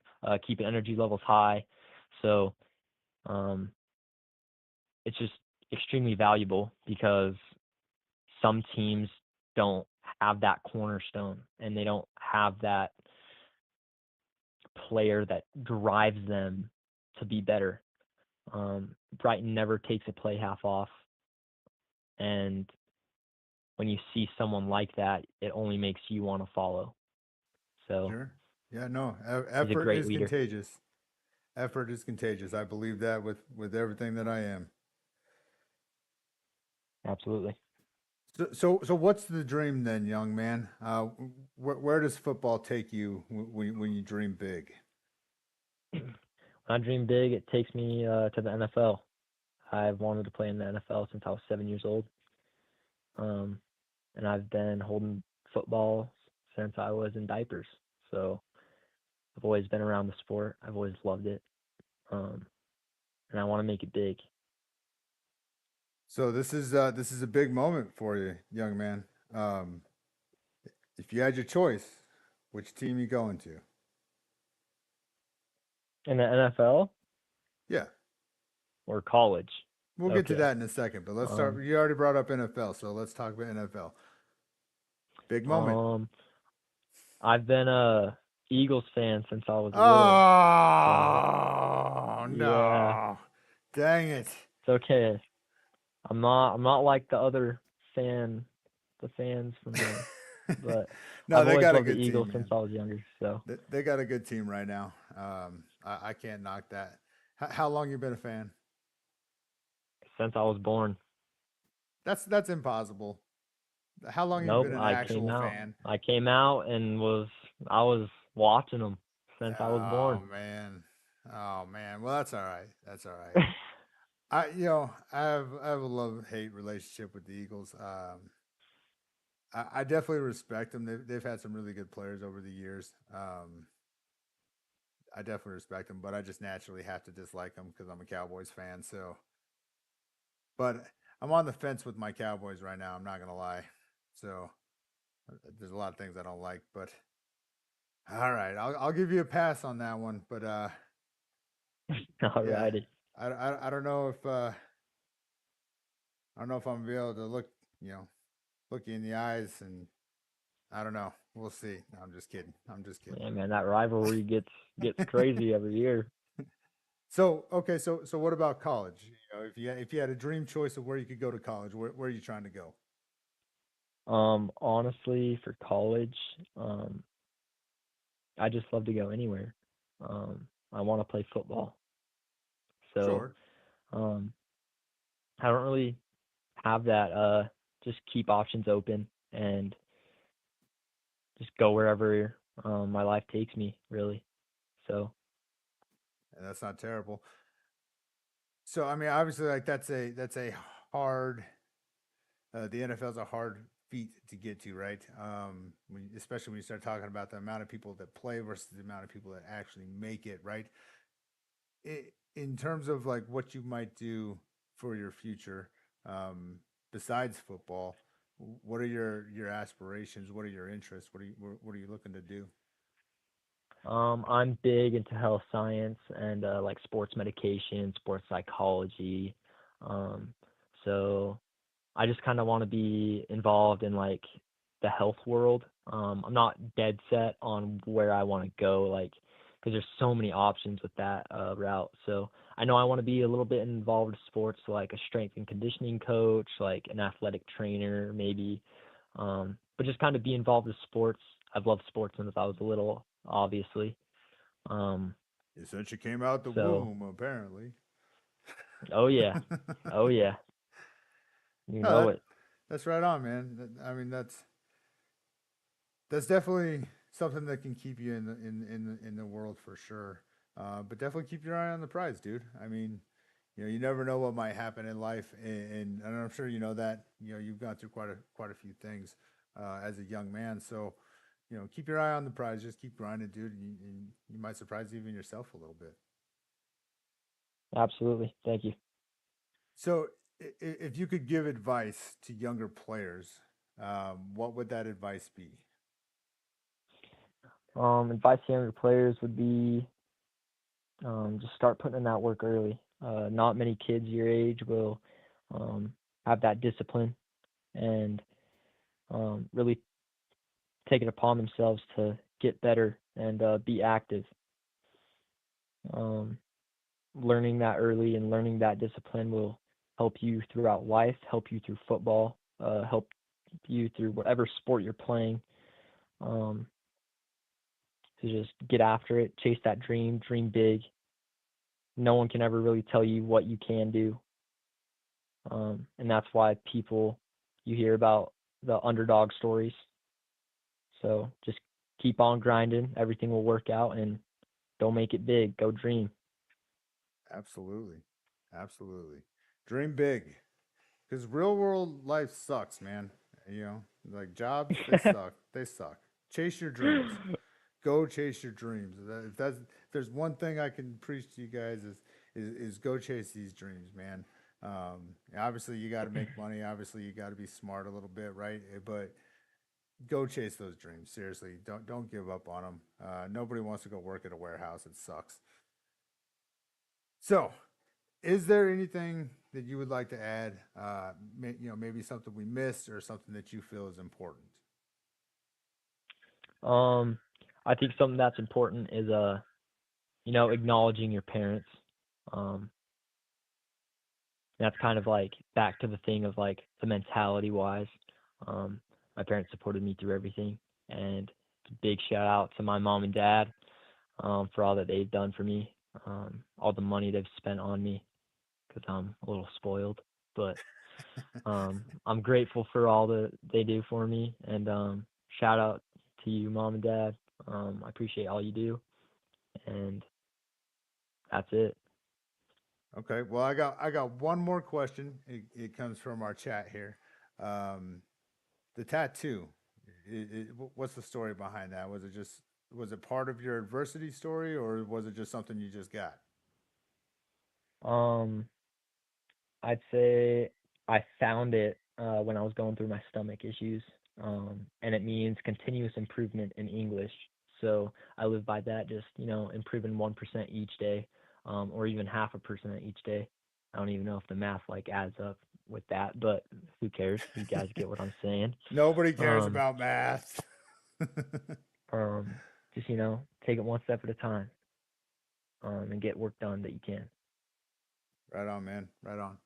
keeping energy levels high. So um, it's just extremely valuable because some teams don't have that cornerstone and they don't have that player that drives them to be better. Brighton never takes a play half off, and when you see someone like that, it only makes you want to follow. So Sure. Yeah. No. he's a Effort great is leader. contagious. Effort is contagious. I believe that with everything that I am. Absolutely. So what's the dream then, young man? Where does football take you when you dream big? When I dream big, it takes me to the NFL. I've wanted to play in the NFL since I was 7 years old. Um, and I've been holding football since I was in diapers. So I've always been around the sport. I've always loved it. Um, and I want to make it big. So this is a big moment for you, young man. Um, if you had your choice, which team you going to? In the NFL Yeah, or college? we'll get to Okay. that in a second. But let's start. Um, You already brought up NFL, so let's talk about NFL. Big moment. um, I've been a Eagles fan since I was little. So Oh yeah, no! Dang it! it's okay. I'm not like the other fan, the fans from but No, I've they always got a loved the good team, Eagles since man. I was younger. So They got a good team right now. I can't knock that. How long you been a fan? since I was born. That's impossible. How long you Nope, been an I came actual out. fan? I came out and I was watching them since I was Oh born. man, oh man. Well, that's all right. That's all right. I have a love hate relationship with the Eagles. I definitely respect them. They've had some really good players over the years. I definitely respect them, but I just naturally have to dislike them because I'm a Cowboys fan. So, but I'm on the fence with my Cowboys right now. I'm not gonna lie. So there's a lot of things I don't like, but all right, I'll give you a pass on that one. But yeah, Alrighty. I don't know if I don't know if I'm gonna be able to you know, look you in the eyes, and I don't know. We'll see. No, I'm just kidding. I'm just kidding. Yeah, man, that rivalry gets crazy every year. So okay, so what about college? You know, if you had a dream choice of where you could go to college, where are you trying to go? Honestly, for college, um, I just love to go anywhere. I want to play football. So Sure. um, I don't really have that. Just keep options open and just go wherever my life takes me, really. So And that's not terrible. So I mean, obviously, like that's a hard. The NFL is a hard feat to get to, right? Especially when you start talking about the amount of people that play versus the amount of people that actually make it, right? In terms of like what you might do for your future, um, besides football, what are your aspirations? What are your interests? What are you looking to do? I'm big into health science and like sports medication, sports psychology. Um, so I just kind of want to be involved in like the health world. I'm not dead set on where I want to go, like, because there's so many options with that route. So I know I want to be a little bit involved with sports, like a strength and conditioning coach, like an athletic trainer, maybe. But just kind of be involved with sports. I've loved sports since I was little, obviously. Um, Since you came out the so, womb, apparently. oh yeah, oh yeah, you No, know it. that's right on, man. I mean, that's definitely something that can keep you in the world for sure. But definitely keep your eye on the prize, dude. I mean, you never know what might happen in life, and I'm sure you know that. You've gone through quite a few things as a young man. So, keep your eye on the prize. Just keep grinding, dude. And you might surprise even yourself a little bit. Absolutely. Thank you. So, if you could give advice to younger players, what would that advice be? Advice to younger players would be just start putting in that work early. Not many kids your age will um, have that discipline and really take it upon themselves to get better and be active. Um, Learning that early and learning that discipline will help you throughout life, help you through football, help you through whatever sport you're playing. Um, to just get after it, chase that dream, dream big. No one can ever really tell you what you can do. And that's why people, you hear about the underdog stories. So just keep on grinding. Everything will work out and don't make it big. Go dream. Absolutely, absolutely. Dream big. Because real world life sucks, man. Like jobs, they suck. They suck. Chase your dreams. Go chase your dreams. If there's one thing I can preach to you guys is go chase these dreams, man. Obviously you got to make money. Obviously you got to be smart a little bit, right? But go chase those dreams. Seriously, don't give up on them. Nobody wants to go work at a warehouse. It sucks. So, is there anything that you would like to add? Maybe something we missed or something that you feel is important. um, I think something that's important is acknowledging your parents. Um, that's kind of like back to the thing of like the mentality wise. Um, my parents supported me through everything, and big shout out to my mom and dad for all that they've done for me, all the money they've spent on me because I'm a little spoiled, but I'm grateful for all that they do for me, and shout out to you, mom and dad. I appreciate all you do, and that's it. Okay. Well, I got one more question. It comes from our chat here. Um, the tattoo. What's the story behind that? Was it part of your adversity story, or was it just something you just got? Um, I'd say I found it when I was going through my stomach issues, and it means continuous improvement in English. So I live by that, just improving 1% each day, or even 0.5% each day. I don't even know if the math like adds up with that, but who cares? You guys get what I'm saying. Nobody cares Um, about math. just take it one step at a time, and get work done that you can. Right on, man. Right on.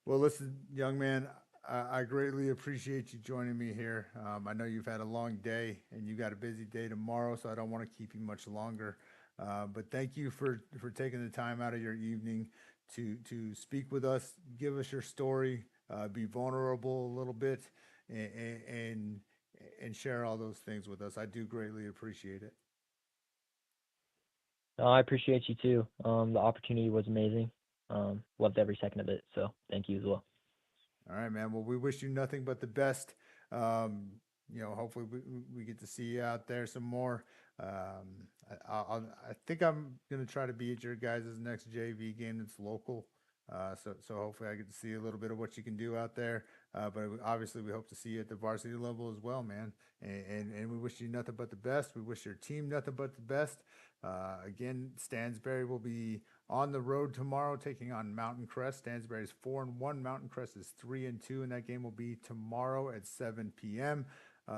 Well, listen, young man, I greatly appreciate you joining me here. I know you've had a long day and you got a busy day tomorrow, so I don't want to keep you much longer. But thank you for taking the time out of your evening to speak with us, give us your story, be vulnerable a little bit, and and share all those things with us. I do greatly appreciate it. I appreciate you too. The opportunity was amazing. Loved every second of it. So thank you as well. All right, man. Well, we wish you nothing but the best. Um, hopefully we get to see you out there some more. I think I'm gonna try to be at your guys' next JV game that's local. So hopefully I get to see a little bit of what you can do out there. But obviously we hope to see you at the varsity level as well, man. And we wish you nothing but the best. We wish your team nothing but the best. Again, Stansbury will be on the road tomorrow, taking on Mountain Crest. Stansbury is 4-1. Mountain Crest is 3-2, and that game will be tomorrow at 7 p.m.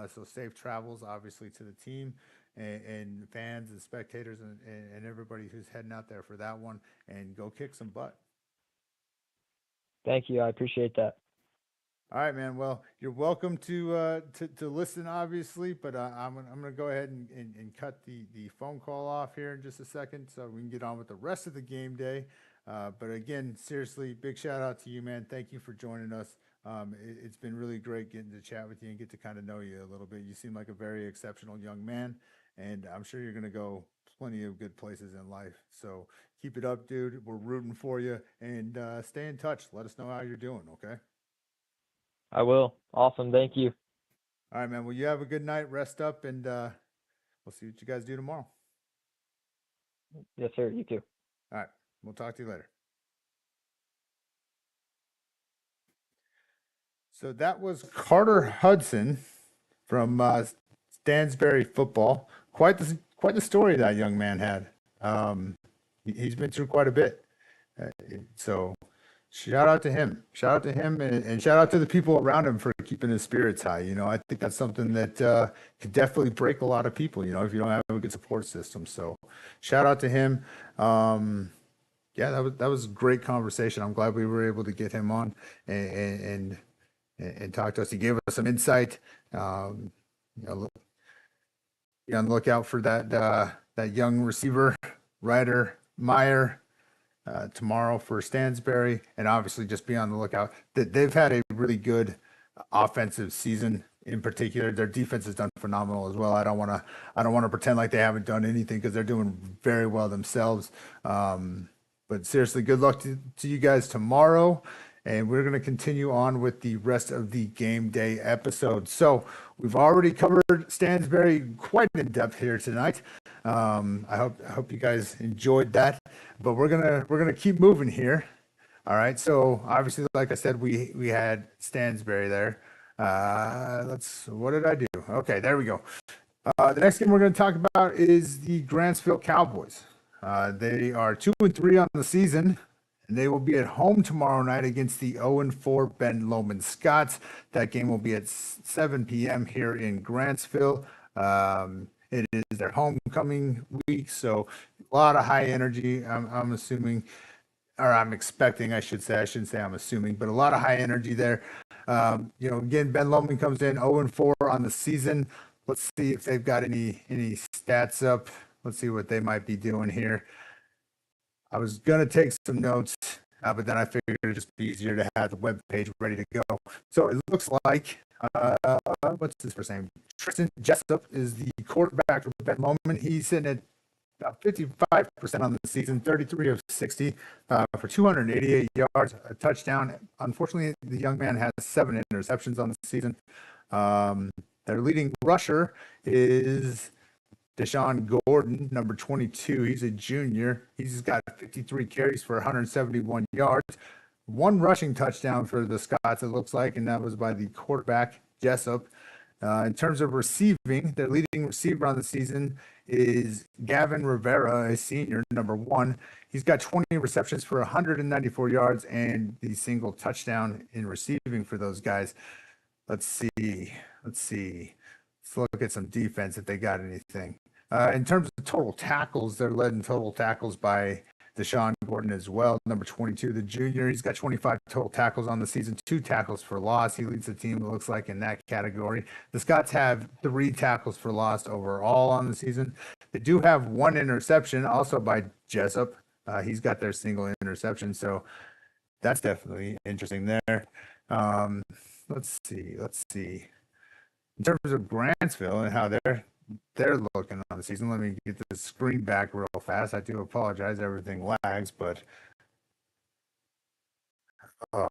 So safe travels, obviously, to the team and fans and spectators and everybody who's heading out there for that one. And go kick some butt. Thank you. I appreciate that. All right, man. Well, you're welcome to listen, obviously, but I'm gonna go ahead and cut the phone call off here in just a second, so we can get on with the rest of the game day. But again, seriously, big shout out to you, man. Thank you for joining us. It's been really great getting to chat with you and get to kind of know you a little bit. You seem like a very exceptional young man, and I'm sure you're gonna go plenty of good places in life. So keep it up, dude. We're rooting for you, and stay in touch. Let us know how you're doing, okay? I will. Awesome. Thank you. All right, man. Well, you have a good night. Rest up, and we'll see what you guys do tomorrow. Yes, sir. You too. All right. We'll talk to you later. So that was Carter Hudson from Stansbury football. Quite the story that young man had. He's been through quite a bit. So shout out to him. Shout out to him, and shout out to the people around him for keeping his spirits high. I think that's something that could definitely break a lot of people, if you don't have a good support system. So shout out to him. Yeah, that was a great conversation. I'm glad we were able to get him on and talk to us. He gave us some insight. Be on the lookout for that young receiver, Ryder Meyer, tomorrow for Stansbury, and obviously just be on the lookout. They've had a really good offensive season. In particular, their defense has done phenomenal as well. I don't want to pretend like they haven't done anything, because they're doing very well themselves. But seriously, good luck to you guys tomorrow. And we're going to continue on with the rest of the game day episode. So we've already covered Stansbury quite in depth here tonight. I hope you guys enjoyed that. But we're gonna keep moving here. All right. So obviously, like I said, we had Stansbury there. What did I do? Okay, there we go. The next game we're going to talk about is the Grantsville Cowboys. They are 2-3 on the season, and they will be at home tomorrow night against the 0-4 Ben Lomond Scots. That game will be at 7 p.m. here in Grantsville. It is their homecoming week, so a lot of high energy. I'm assuming, or I'm expecting, I should say. I shouldn't say I'm assuming, but a lot of high energy there. Again, Ben Lomond comes in 0-4 on the season. Let's see if they've got any stats up. Let's see what they might be doing here. I was gonna take some notes, but then I figured it'd just be easier to have the web page ready to go. So it looks like what's his first name? Tristan Jessup is the quarterback for Ben Lomond. He's sitting at about 55% on the season, 33 of 60 for 288 yards, a touchdown. Unfortunately, the young man has 7 interceptions on the season. Their leading rusher is Deshaun Gordon, number 22. He's a junior. He's got 53 carries for 171 yards. 1 rushing touchdown for the Scots, it looks like, and that was by the quarterback, Jessup. In terms of receiving, their leading receiver on the season is Gavin Rivera, a senior, number 1. He's got 20 receptions for 194 yards and the single touchdown in receiving for those guys. Let's see. Let's look at some defense if they got anything. In terms of total tackles, they're led in total tackles by Deshaun Gordon as well, number 22, the junior. He's got 25 total tackles on the season, 2 tackles for loss. He leads the team, it looks like, in that category. The Scots have 3 tackles for loss overall on the season. They do have 1 interception, also by Jessup, He's got their single interception, so that's definitely interesting there. Let's see. In terms of Grantsville and how they're looking on the season, let me get the screen back real fast. I do apologize, everything lags, but I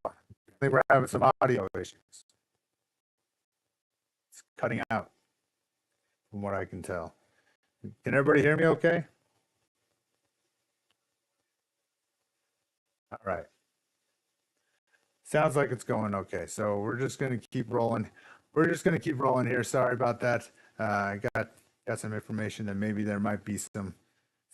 think we're having some audio issues. It's cutting out from what I can tell. Can everybody hear me okay? All right. Sounds like it's going okay. So we're just going to keep rolling. We're just going to keep rolling here. Sorry about that. I got some information that maybe there might be some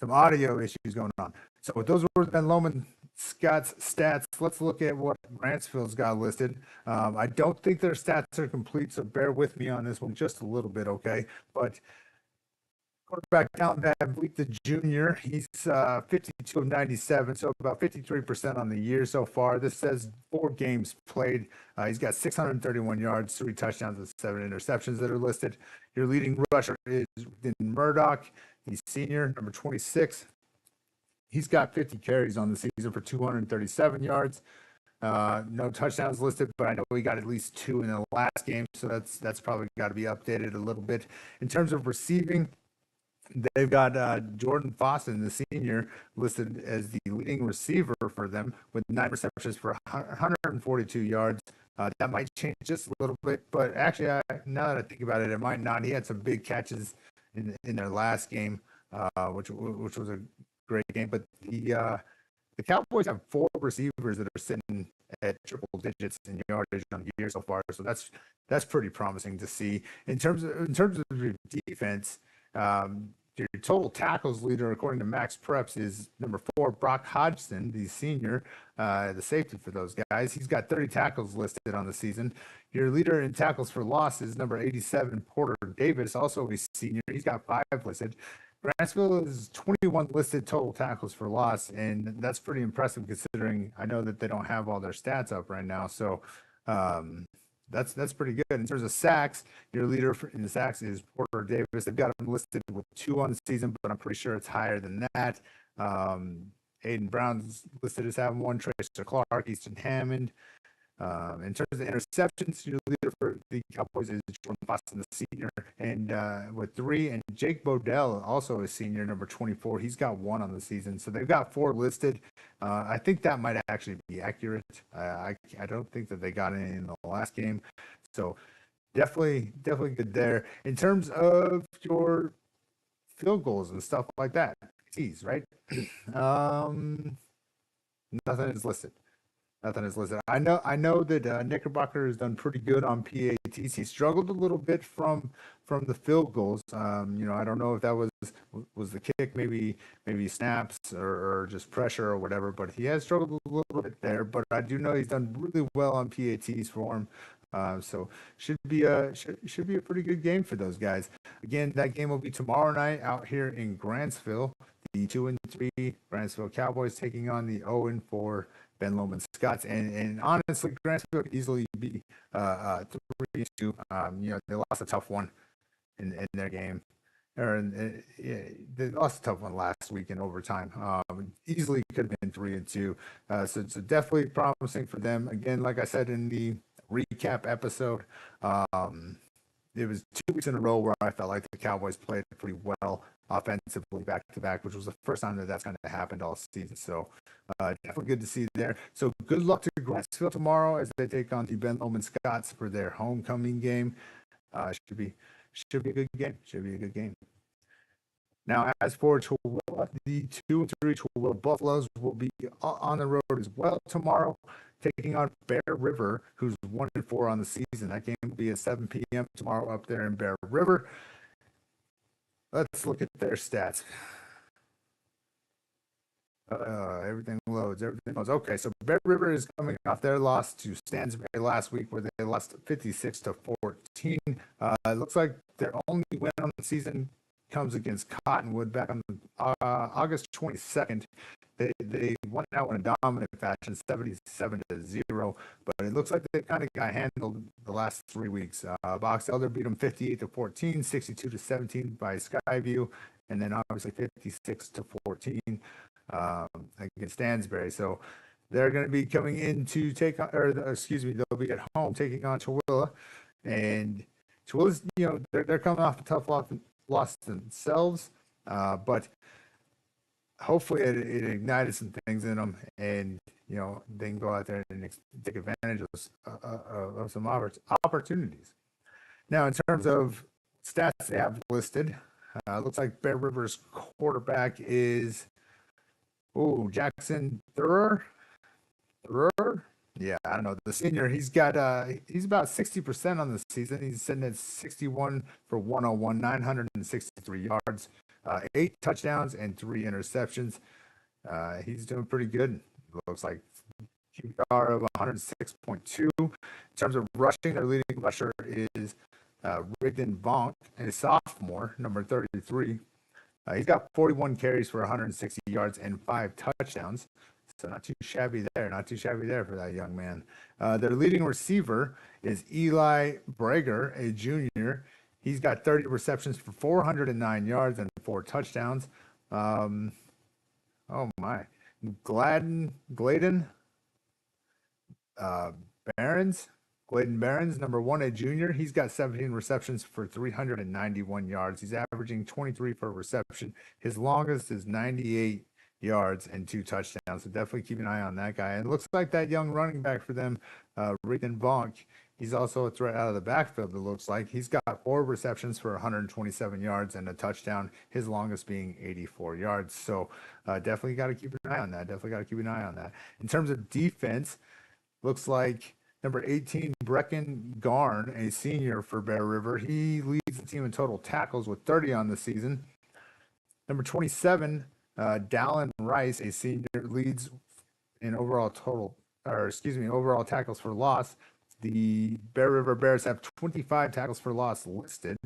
audio issues going on. So those were Ben Lomond Scott's stats. Let's look at what Grantsville's got listed. I don't think their stats are complete, so bear with me on this one just a little bit, okay? But quarterback Dalton Van Vliet, the junior, he's 52 of 97, so about 53% on the year so far. This says 4 games played. He's got 631 yards, 3 touchdowns, and 7 interceptions that are listed. Your leading rusher is in Murdoch, the senior, number 26. He's got 50 carries on the season for 237 yards. No touchdowns listed, but I know he got at least 2 in the last game, so that's probably got to be updated a little bit. In terms of receiving, they've got Jordan Fossen, the senior, listed as the leading receiver for them with 9 receptions for 142 yards. That might change just a little bit, but actually, now that I think about it, it might not. He had some big catches in their last game, which was a great game. But the Cowboys have 4 receivers that are sitting at triple digits in yardage on the year so far, so that's pretty promising to see. In terms of your defense. Your total tackles leader, according to Max Preps, is number 4, Brock Hodgson, the senior, the safety for those guys. He's got 30 tackles listed on the season. Your leader in tackles for loss is number 87, Porter Davis, also a senior. He's got 5 listed. Grantsville is 21 listed total tackles for loss, and that's pretty impressive considering I know that they don't have all their stats up right now. So, that's pretty good. In terms of sacks, your leader in the sacks is Porter Davis. They've got him listed with 2 on the season, but I'm pretty sure it's higher than that. Aiden Brown's listed as having 1, Tracer Clark, Easton Hammond. In terms of interceptions, your leader for the Cowboys is Jordan Boston, the senior, and with 3, and Jake Bodell, also a senior, number 24. He's got 1 on the season, so they've got 4 listed. I think that might actually be accurate. I don't think that they got any in the last game, so definitely good there. In terms of your field goals and stuff like that, geez, right? Nothing is listed. Nothing is listed. I know that Knickerbocker has done pretty good on PATs. He struggled a little bit from the field goals. I don't know if that was the kick, maybe snaps or just pressure or whatever, but he has struggled a little bit there. But I do know he's done really well on PATs for him. So should be a pretty good game for those guys. Again, that game will be tomorrow night out here in Grantsville. The 2-3 Grantsville Cowboys taking on the 0-4 Ben Lomond Scots, and honestly, Grantsville could easily be 3-2. They lost a tough one in their game, they lost a tough one last week in overtime. Easily could have been 3-2. So definitely promising for them. Again, like I said in the recap episode, it was 2 weeks in a row where I felt like the Cowboys played pretty well offensively back to back, which was the first time that's kind of happened all season. So definitely good to see there. So good luck to Grantsville tomorrow as they take on the Ben Lomond Scots for their homecoming game. Should be a good game. Should be a good game. Now, as for Tooele, the 2-3 Tooele Buffaloes will be on the road as well tomorrow, taking on Bear River, who's 1-4 on the season. That game will be at 7 p.m. tomorrow up there in Bear River. Let's look at their stats. Everything loads. Okay, so Bear River is coming off their loss to Stansbury last week, where they lost 56-14. It looks like their only win on the season comes against Cottonwood back on August 22nd. They won out in a dominant fashion, 77-0. But it looks like they kind of got handled the last 3 weeks. Box Elder beat them 58-14, 62-17 by Skyview, and then obviously 56-14 against Stansbury. So they're going to be coming in to take on, or excuse me, they'll be at home taking on Tooele, and Tooele's, they're coming off a tough loss themselves, but hopefully it ignited some things in them, and they can go out there and take advantage of some opportunities. Now, in terms of stats they have listed, looks like Bear River's quarterback is Jackson Thurer. Yeah, I don't know. The senior, he's about 60% on the season. He's sitting at 61 for 101, 963 yards, 8 touchdowns, and 3 interceptions. He's doing pretty good. Looks like QBR of 106.2. In terms of rushing, their leading rusher is Rigdon Vonk, a sophomore, number 33. He's got 41 carries for 160 yards and 5 touchdowns. So not too shabby there. Not too shabby there for that young man. Their leading receiver is Eli Brager, a junior. He's got 30 receptions for 409 yards and 4 touchdowns. Oh my. Gladen Barons, number 1, a junior. He's got 17 receptions for 391 yards. He's averaging 23 per reception. His longest is 98 yards and 2 touchdowns. So definitely keep an eye on that guy. And it looks like that young running back for them, Rigdon Vonk, he's also a threat out of the backfield, it looks like. He's got 4 receptions for 127 yards and a touchdown, his longest being 84 yards. So definitely got to keep an eye on that. In terms of defense, looks like number 18, Brecken Garn, a senior for Bear River. He leads the team in total tackles with 30 on the season. Number 27, Dallin Rice, a senior, leads in overall tackles for loss. The Bear River Bears have 25 tackles for loss listed.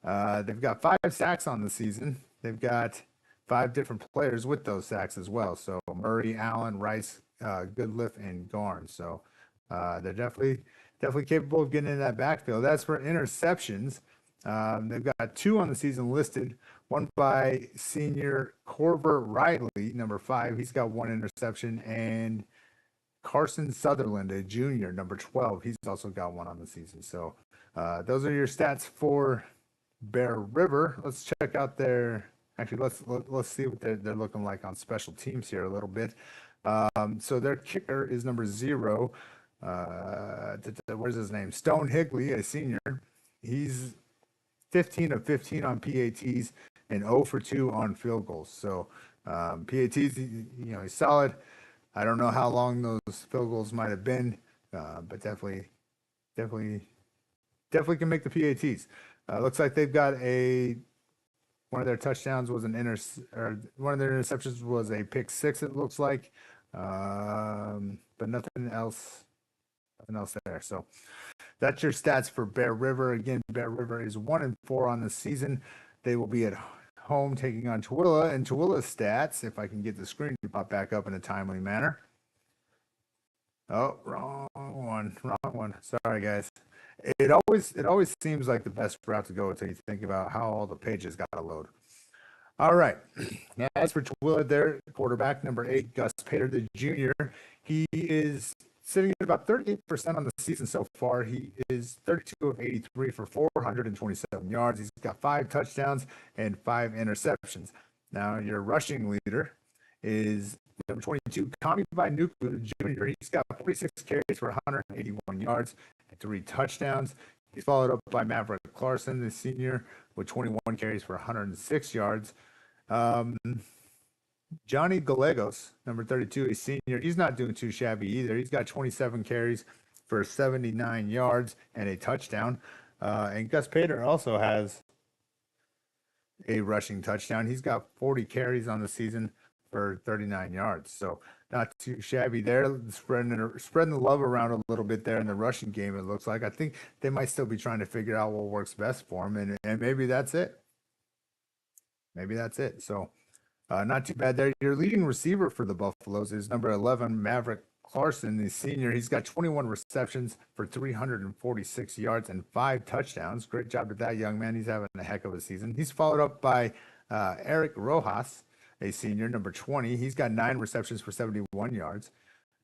They've got 5 sacks on the season. They've got 5 different players with those sacks as well. So Murray, Allen, Rice, Goodliff, and Garn. So they're definitely capable of getting in that backfield. As for interceptions, they've got 2 on the season listed. One by senior Corver Riley, number 5. He's got 1 interception. And Carson Sutherland, a junior, number 12. He's also got 1 on the season. So those are your stats for Bear River. Let's check out their. Actually, let's see what they're looking like on special teams here a little bit. So their kicker is number 0. Where's his name? Stone Higley, a senior. He's 15 of 15 on PATs and 0 for 2 on field goals. So PATs, he's solid. I don't know how long those field goals might have been, but definitely can make the PATs. Looks like they've got one of their touchdowns was one of their interceptions was a pick 6. It looks like, but nothing else there. So that's your stats for Bear River. Again, Bear River is 1-4 on the season. They will be at home taking on Tooele, and Tooele's stats, if I can get the screen to pop back up in a timely manner. Oh, wrong one. Sorry, guys. It always seems like the best route to go until you think about how all the pages got to load. All right. Now, as for Tooele, their quarterback, number 8, Gus Pater, the junior, he is sitting at about 38% on the season so far. He is 32 of 83 for 427 yards. He's got 5 touchdowns and 5 interceptions. Now, your rushing leader is number 22, Kami Nuku, the junior. He's got 46 carries for 181 yards and 3 touchdowns. He's followed up by Maverick Clarkson, the senior, with 21 carries for 106 yards. Johnny Gallegos, number 32, a senior. He's not doing too shabby either. He's got 27 carries for 79 yards and a touchdown. And Gus Pater also has a rushing touchdown. He's got 40 carries on the season for 39 yards. So not too shabby there. Spreading the love around a little bit there in the rushing game, it looks like. I think they might still be trying to figure out what works best for him. And maybe that's it. So not too bad there. Your leading receiver for the Buffaloes is number 11, Maverick Clarkson, the senior. He's got 21 receptions for 346 yards and 5 touchdowns. Great job to that young man. He's having a heck of a season. He's followed up by Eric Rojas, a senior, number 20. He's got 9 receptions for 71 yards.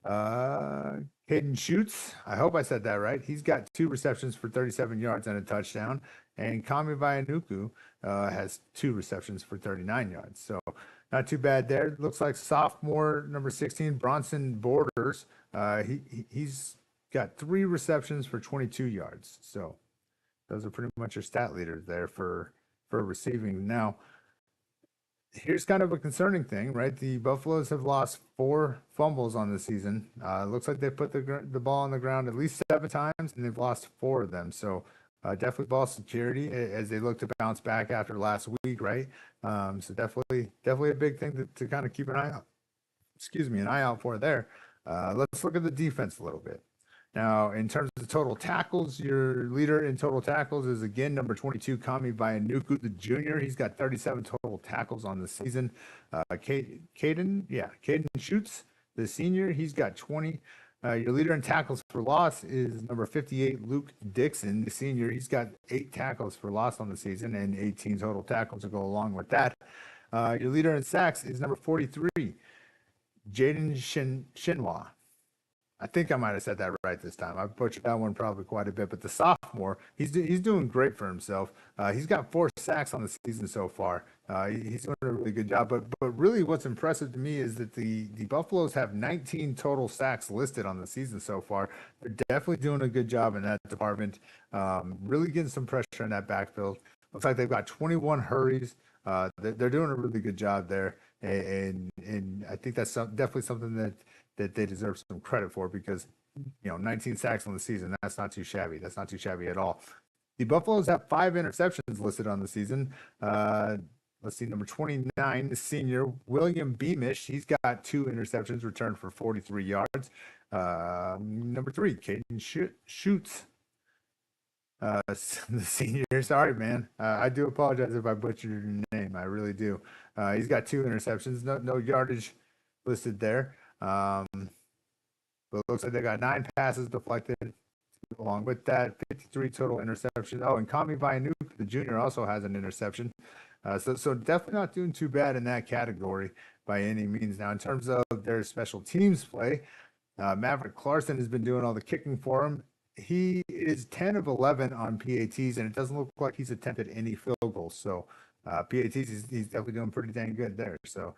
Caden Schutz, I hope I said that right. He's got 2 receptions for 37 yards and a touchdown. And Kami Vayanuku has 2 receptions for 39 yards. So not too bad there. Looks like sophomore number 16, Bronson Borders. He's got 3 receptions for 22 yards. So those are pretty much your stat leaders there for receiving. Now, here's kind of a concerning thing, right? The Buffaloes have lost 4 fumbles on the season. It looks like they put the ball on the ground at least 7 times, and they've lost 4 of them. So definitely ball security as they look to bounce back after last week, right? So definitely a big thing to kind of keep an eye out. An eye out for there. Let's look at the defense a little bit. Now, in terms of total tackles, your leader in total tackles is again number 22, Kami Vayanuku, the junior. He's got 37 total tackles on the season. Caden Schutz, the senior, he's got 20. Your leader in tackles for loss is number 58, Luke Dixon, the senior. He's got 8 tackles for loss on the season and 18 total tackles to go along with that. Your leader in sacks is number 43, Jaden Shinwa. I think I might have said that right this time. I butchered that one probably quite a bit, but the sophomore, he's doing great for himself. He's got 4 sacks on the season so far. He's doing a really good job. But really, what's impressive to me is that the Buffaloes have 19 total sacks listed on the season so far. They're definitely doing a good job in that department. Really getting some pressure in that backfield. Looks like they've got 21 hurries. They're doing a really good job there, and I think that's definitely something that they deserve some credit for, because 19 sacks on the season, that's not too shabby. That's not too shabby at all. The Buffaloes have 5 interceptions listed on the season. Let's see, number 29, the senior William Beamish. He's got 2 interceptions returned for 43 yards. Number 3, Caden Schutz. The senior, sorry, man. I do apologize if I butchered your name. I really do. He's got 2 interceptions, no yardage listed there. But it looks like they got 9 passes deflected. Along with that, 53 total interceptions. Oh, and Kami Vayanuku, the junior, also has an interception. So definitely not doing too bad in that category by any means. Now, in terms of their special teams play, Maverick Clarkson has been doing all the kicking for him. He is 10 of 11 on PATs, and it doesn't look like he's attempted any field goals. So PATs, he's definitely doing pretty dang good there. So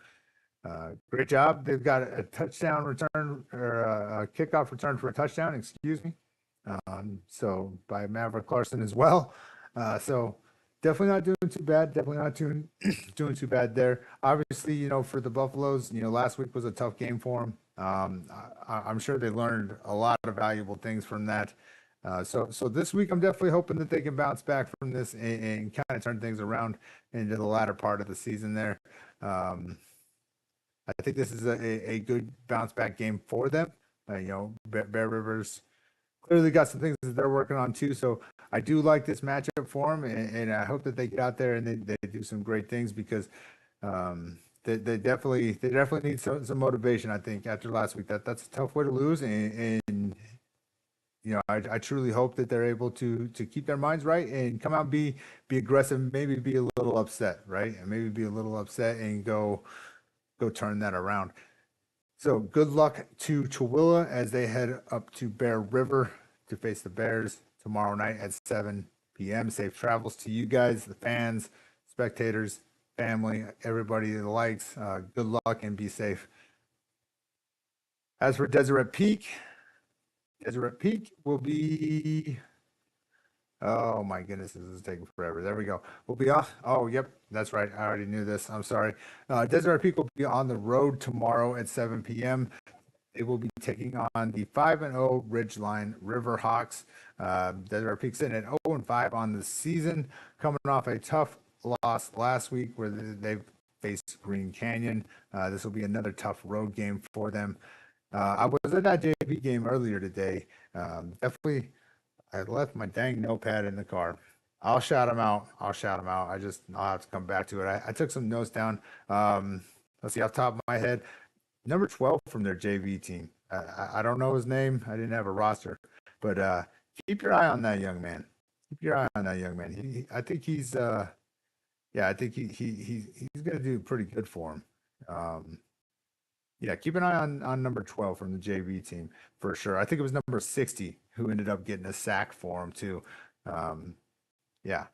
great job. They've got a touchdown return, or a kickoff return for a touchdown, excuse me. So by Maverick Clarkson as well. So definitely not doing too bad. Definitely not doing too bad there. Obviously, for the Buffaloes, last week was a tough game for them. I'm sure they learned a lot of valuable things from that. So this week, I'm definitely hoping that they can bounce back from this and kind of turn things around into the latter part of the season there. I think this is a good bounce back game for them. Bear Rivers clearly got some things that they're working on too. So I do like this matchup for them, and I hope that they get out there and they do some great things, because they definitely need some motivation. I think after last week, that's a tough way to lose, and I truly hope that they're able to keep their minds right and come out and be aggressive, maybe be a little upset, right, and maybe be a little upset and go turn that around. So good luck to Tooele as they head up to Bear River to face the Bears tomorrow night at 7 p.m. Safe travels to you guys, the fans, spectators, family, everybody that likes. Good luck and be safe. As for Deseret Peak will be... Oh my goodness, this is taking forever. There we go. We'll be off. Oh, yep, that's right. I already knew this. I'm sorry. Deseret Peak will be on the road tomorrow at 7 p.m. They will be taking on the 5-0 Ridgeline Riverhawks. Deseret Peak sitting at 0-5 on the season, coming off a tough loss last week where they faced Green Canyon. This will be another tough road game for them. I was at that JV game earlier today. Definitely. I left my dang notepad in the car. I'll shout him out. I'll have to come back to it. I took some notes down. Let's see, off the top of my head, number 12 from their JV team. I don't know his name. I didn't have a roster, but keep your eye on that young man. I think he's going to do pretty good for him. Yeah, keep an eye on number 12 from the JV team for sure. I think it was number 60 who ended up getting a sack for him too. Um, yeah,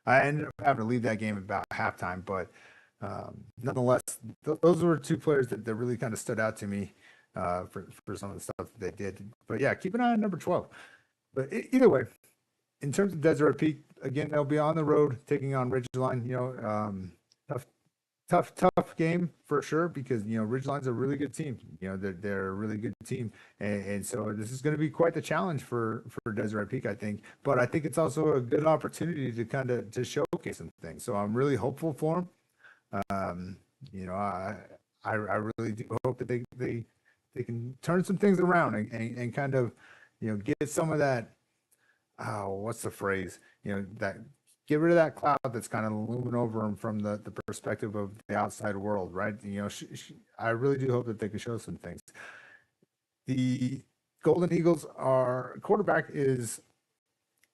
I ended up having to leave that game about halftime, but nonetheless, those were two players that really kind of stood out to me for some of the stuff that they did. But yeah, keep an eye on number 12. But either way, in terms of Deseret Peak, again, they'll be on the road taking on Ridgeline. Tough tough game for sure because Ridgeline's a really good team. They're a really good team, and so this is going to be quite the challenge for Deseret Peak, I think. But I think it's also a good opportunity to kind of to showcase some things. So I'm really hopeful for them. Um, you know, I really do hope that they can turn some things around and kind of get some of that. Oh, what's the phrase? That get rid of that cloud that's kind of looming over them from the perspective of the outside world, right? I really do hope that they can show some things. The Golden Eagles are quarterback is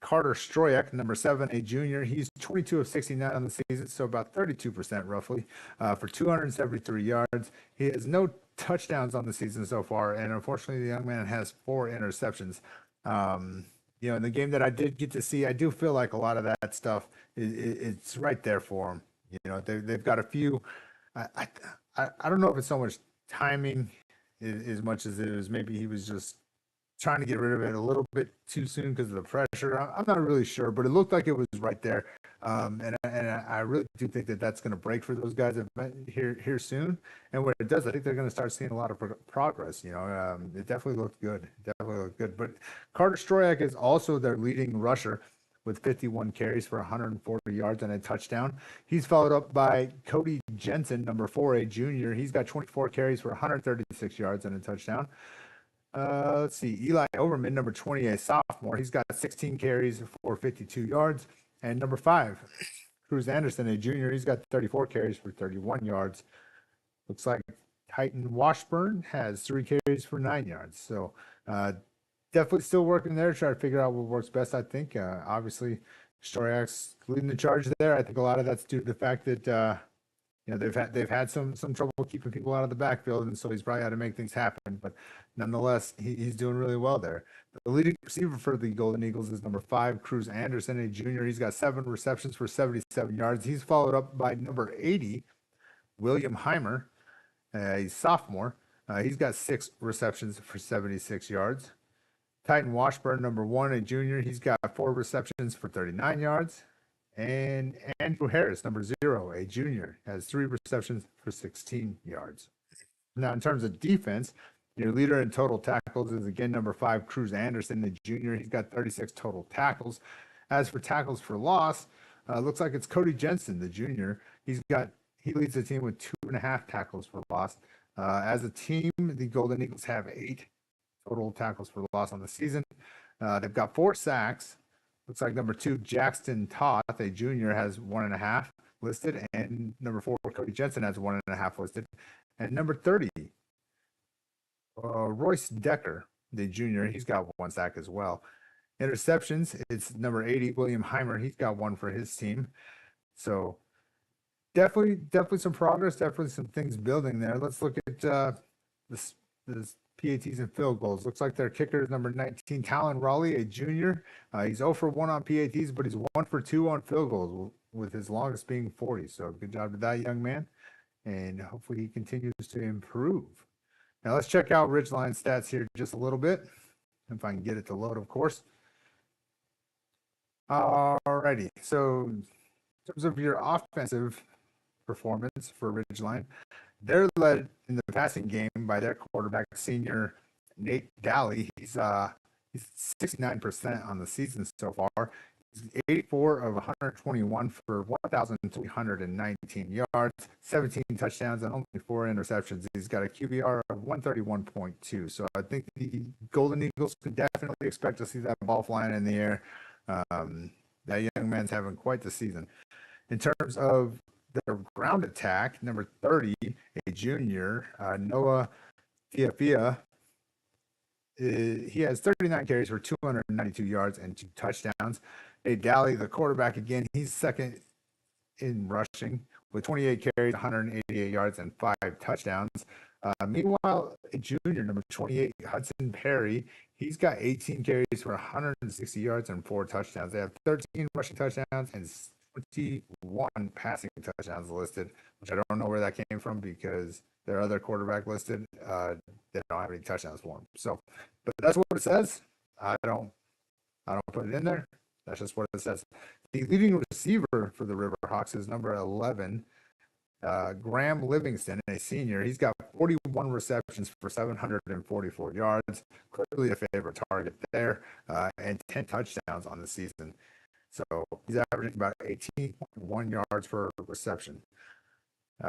Carter Stroyak, number 7, a junior. He's 22 of 69 on the season, so about 32% roughly, for 273 yards. He has no touchdowns on the season so far, and unfortunately, the young man has 4 interceptions. In the game that I did get to see, I do feel like a lot of that stuff it's right there for him. They've got a few. I don't know if it's so much timing as much as it is maybe he was just trying to get rid of it a little bit too soon because of the pressure. I'm not really sure, but it looked like it was right there. And I really do think that that's going to break for those guys here soon. And when it does, I think they're going to start seeing a lot of progress. It definitely looked good. But Carter Stroyak is also their leading rusher with 51 carries for 140 yards and a touchdown. He's followed up by Cody Jensen, number 4, a junior. He's got 24 carries for 136 yards and a touchdown. Let's see. Eli Overman, number 20, a sophomore. He's got 16 carries for 52 yards. And number 5, Cruz Anderson, a junior. He's got 34 carries for 31 yards. Looks like Titan Washburn has 3 carries for 9 yards. So definitely still working there, trying to figure out what works best, I think. Obviously, Stroyak's leading the charge there. I think a lot of that's due to the fact that they've had some trouble keeping people out of the backfield, and so he's probably had to make things happen. But nonetheless, he's doing really well there. The leading receiver for the Golden Eagles is number 5, Cruz Anderson, a junior. He's got 7 receptions for 77 yards. He's followed up by number 80, William Heimer, a sophomore. He's got 6 receptions for 76 yards. Titan Washburn, number 1, a junior. He's got 4 receptions for 39 yards. And Andrew Harris, number 0, a junior, has 3 receptions for 16 yards. Now, in terms of defense, your leader in total tackles is again number 5, Cruz Anderson, the junior. He's got 36 total tackles. As for tackles for loss, looks like it's Cody Jensen, the junior. He leads the team with 2.5 tackles for loss. As a team, the Golden Eagles have 8 total tackles for loss on the season. They've got 4 sacks. Looks like number 2, Jackson Toth, a junior, has 1.5 listed, and number 4, Cody Jensen, has 1.5 listed. And number 30, Royce Decker, the junior, he's got 1 sack as well. Interceptions, it's number 80, William Heimer. He's got 1 for his team. So definitely some progress, definitely some things building there. Let's look at this PATs and field goals. Looks like their kicker is number 19, Talon Raleigh, a junior. He's 0 for 1 on PATs, but he's 1 for 2 on field goals, with his longest being 40. So good job to that young man, and hopefully he continues to improve. Now let's check out Ridgeline stats here just a little bit, if I can get it to load, of course. Alrighty, so in terms of your offensive performance for Ridgeline, they're led in the passing game by their quarterback, senior Nate Daly. He's 69% on the season so far. He's 84 of 121 for 1,319 yards, 17 touchdowns, and only 4 interceptions. He's got a QBR of 131.2. So I think the Golden Eagles could definitely expect to see that ball flying in the air. That young man's having quite the season. In terms of their ground attack, number 30, a junior, Noah Fiafia, he has 39 carries for 292 yards and 2 touchdowns. Nate Daly, the quarterback, again, he's second in rushing with 28 carries, 188 yards, and 5 touchdowns. Meanwhile, a junior, number 28, Hudson Perry, he's got 18 carries for 160 yards and 4 touchdowns. They have 13 rushing touchdowns and 21 passing touchdowns listed, which I don't know where that came from because their other quarterback listed, they don't have any touchdowns for him. So, but that's what it says. I don't put it in there. That's just what it says. The leading receiver for the Riverhawks is number 11, Graham Livingston, a senior. He's got 41 receptions for 744 yards. Clearly a favorite target there, and 10 touchdowns on the season. So he's averaging about 18.1 yards per reception.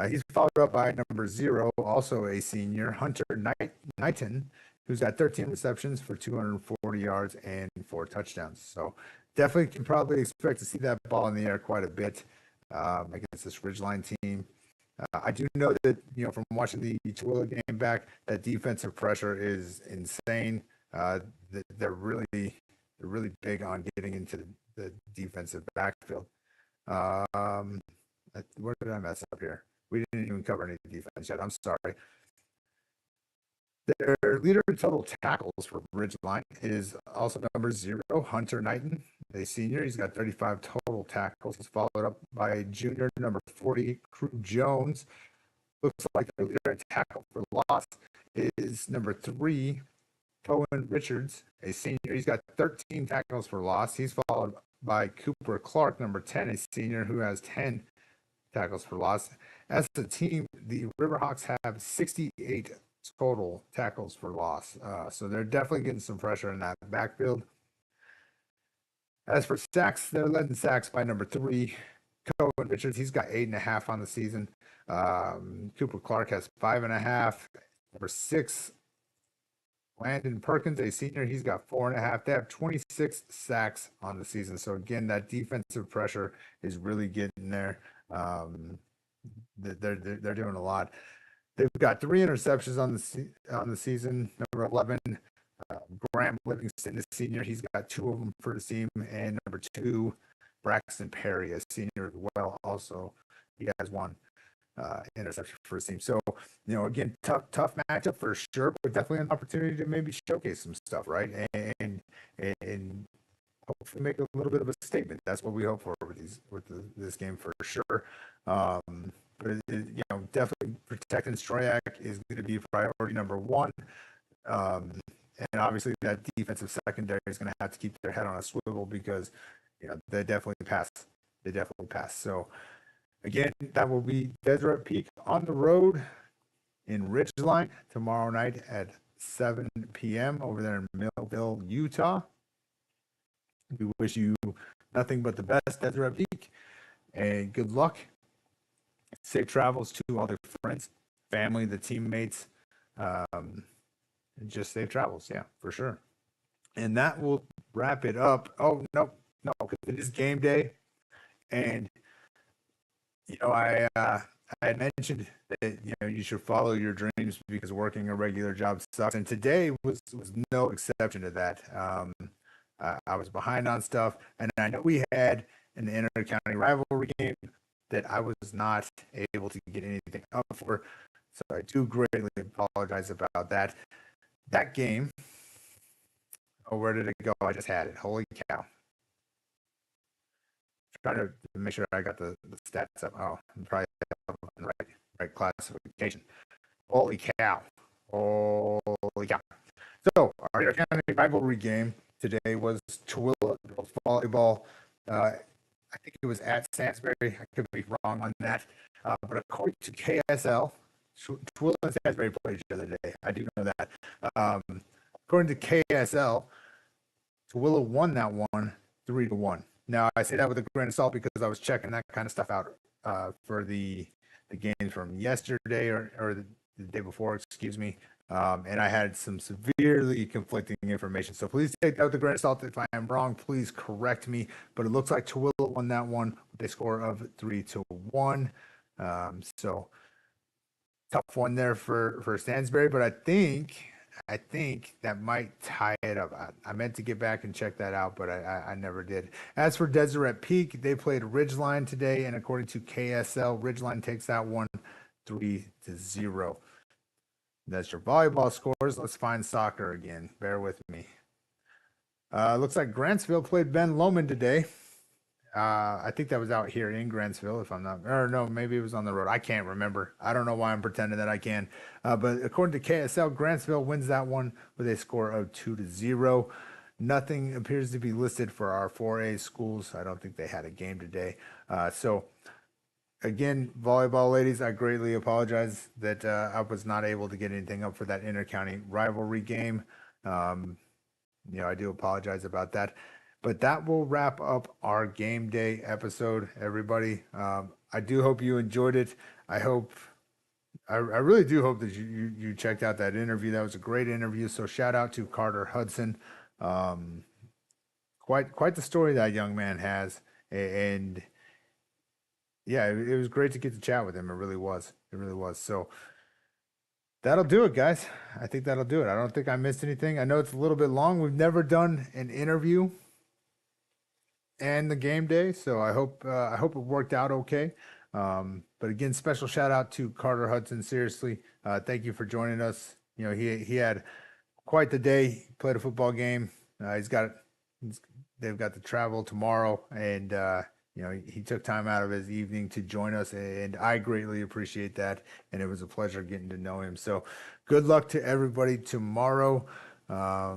He's followed up by number 0, also a senior, Hunter Knighton, who's got 13 receptions for 240 yards and 4 touchdowns. So definitely can probably expect to see that ball in the air quite a bit against this Ridgeline team. I do know that, from watching the Tooele game back, that defensive pressure is insane. They're really big on getting into the defensive backfield. Where did I mess up here? We didn't even cover any defense yet. I'm sorry. Their leader in total tackles for Ridgeline is also number 0, Hunter Knighton, a senior. He's got 35 total tackles. He's followed up by a junior, number 40, Crew Jones. Looks like their leader in tackle for loss is number 3, Cohen Richards, a senior. He's got 13 tackles for loss. He's followed by Cooper Clark, number 10, a senior, who has 10 tackles for loss. As a team, the Riverhawks have 68 total tackles for loss. So they're definitely getting some pressure in that backfield. As for sacks, they're led in sacks by number 3, Cohen Richards. He's got 8.5 on the season. Cooper Clark has 5.5. Number 6, Landon Perkins, a senior. He's got 4.5. They have 26 sacks on the season. So again, that defensive pressure is really getting there. They're doing a lot. They've got 3 interceptions on the season. Number 11, Graham Livingston, a senior. He's got 2 of them for the team. And number 2, Braxton Perry, a senior as well. Also, he has 1 interception for his team. So, again, tough matchup for sure, but definitely an opportunity to maybe showcase some stuff, right? And hopefully make a little bit of a statement. That's what we hope for with this game for sure. But definitely protecting Stroyak is going to be priority number 1. And obviously that defensive secondary is going to have to keep their head on a swivel because they definitely pass. So again, that will be Deseret Peak on the road in Ridgeline tomorrow night at 7 p.m. over there in Millville, Utah. We wish you nothing but the best, Deseret Peak, and good luck. Safe travels to all their friends, family, the teammates, and just safe travels. Yeah, for sure. And that will wrap it up. Oh, no, because it is game day. And, I had mentioned that, you should follow your dreams because working a regular job sucks. And today was no exception to that. I was behind on stuff, and I know we had an inter-county rivalry game that I was not able to get anything up for. So I do greatly apologize about that. That game, where did it go? I just had it. Holy cow. Trying to make sure I got the stats up. Oh, I'm probably on the right classification. Holy cow. So our inter-county rivalry game today was Tooele volleyball. I think it was at Stansbury. I could be wrong on that. But according to KSL, Tooele and Stansbury played each other today. I do know that. According to KSL, Tooele won that one 3-1. Now, I say that with a grain of salt because I was checking that kind of stuff out for the games from yesterday or the day before, excuse me. And I had some severely conflicting information. So please take that with a grain of salt. If I am wrong, please correct me. But it looks like Tooele won that one with a score of 3-1. So tough one there for Stansbury. But I think I think that might tie it up. I meant to get back and check that out, but I never did. As for Deseret Peak, they played Ridgeline today, and according to KSL, Ridgeline takes that one 3-0. That's your volleyball scores. Let's find soccer again. Bear with me. Looks like Grantsville played Ben Lomond today. I think that was out here in Grantsville, if I'm not, or no, maybe it was on the road. I can't remember. I don't know why I'm pretending that I can. But according to KSL, Grantsville wins that one with a score of 2-0. Nothing appears to be listed for our 4A schools. I don't think they had a game today. So again, volleyball ladies, I greatly apologize that I was not able to get anything up for that intercounty rivalry game. I do apologize about that. But that will wrap up our game day episode, everybody. I do hope you enjoyed it. I really do hope that you checked out that interview. That was a great interview. So shout out to Carter Hudson. Quite the story that young man has, and yeah, it was great to get to chat with him. It really was. It really was. So that'll do it, guys. I think that'll do it. I don't think I missed anything. I know it's a little bit long. We've never done an interview and the game day, so I hope it worked out okay. But again, special shout out to Carter Hudson. Seriously, thank you for joining us. He had quite the day. He played a football game. They've got the travel tomorrow, and he took time out of his evening to join us, and I greatly appreciate that. And it was a pleasure getting to know him. So good luck to everybody tomorrow. I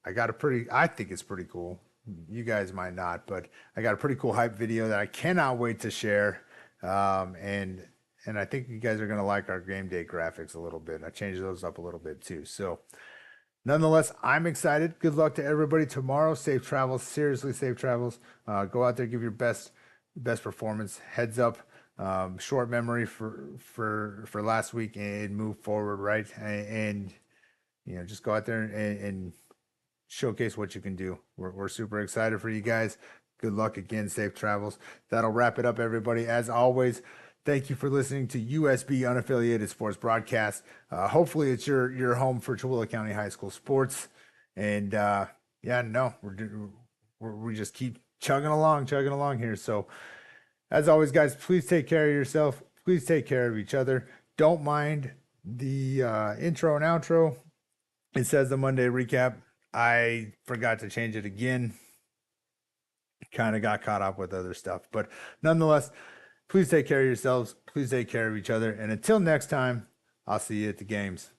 think it's pretty cool. You guys might not, but I got a pretty cool hype video that I cannot wait to share. And I think you guys are going to like our game day graphics a little bit. I changed those up a little bit too. So nonetheless, I'm excited. Good luck to everybody tomorrow. Safe travels. Seriously, safe travels. Go out there, give your best performance. Heads up. Short memory for last week and move forward, right? And just go out there and showcase what you can do. We're super excited for you guys. Good luck again. Safe travels. That'll wrap it up, everybody. As always, thank you for listening to USB Unaffiliated Sports Broadcast. Hopefully it's your home for Tooele County High School sports. And we just keep chugging along here. So as always, guys, please take care of yourself. Please take care of each other. Don't mind the intro and outro. It says the Monday recap. I forgot to change it again. Kind of got caught up with other stuff. But nonetheless, please take care of yourselves. Please take care of each other. And until next time, I'll see you at the games.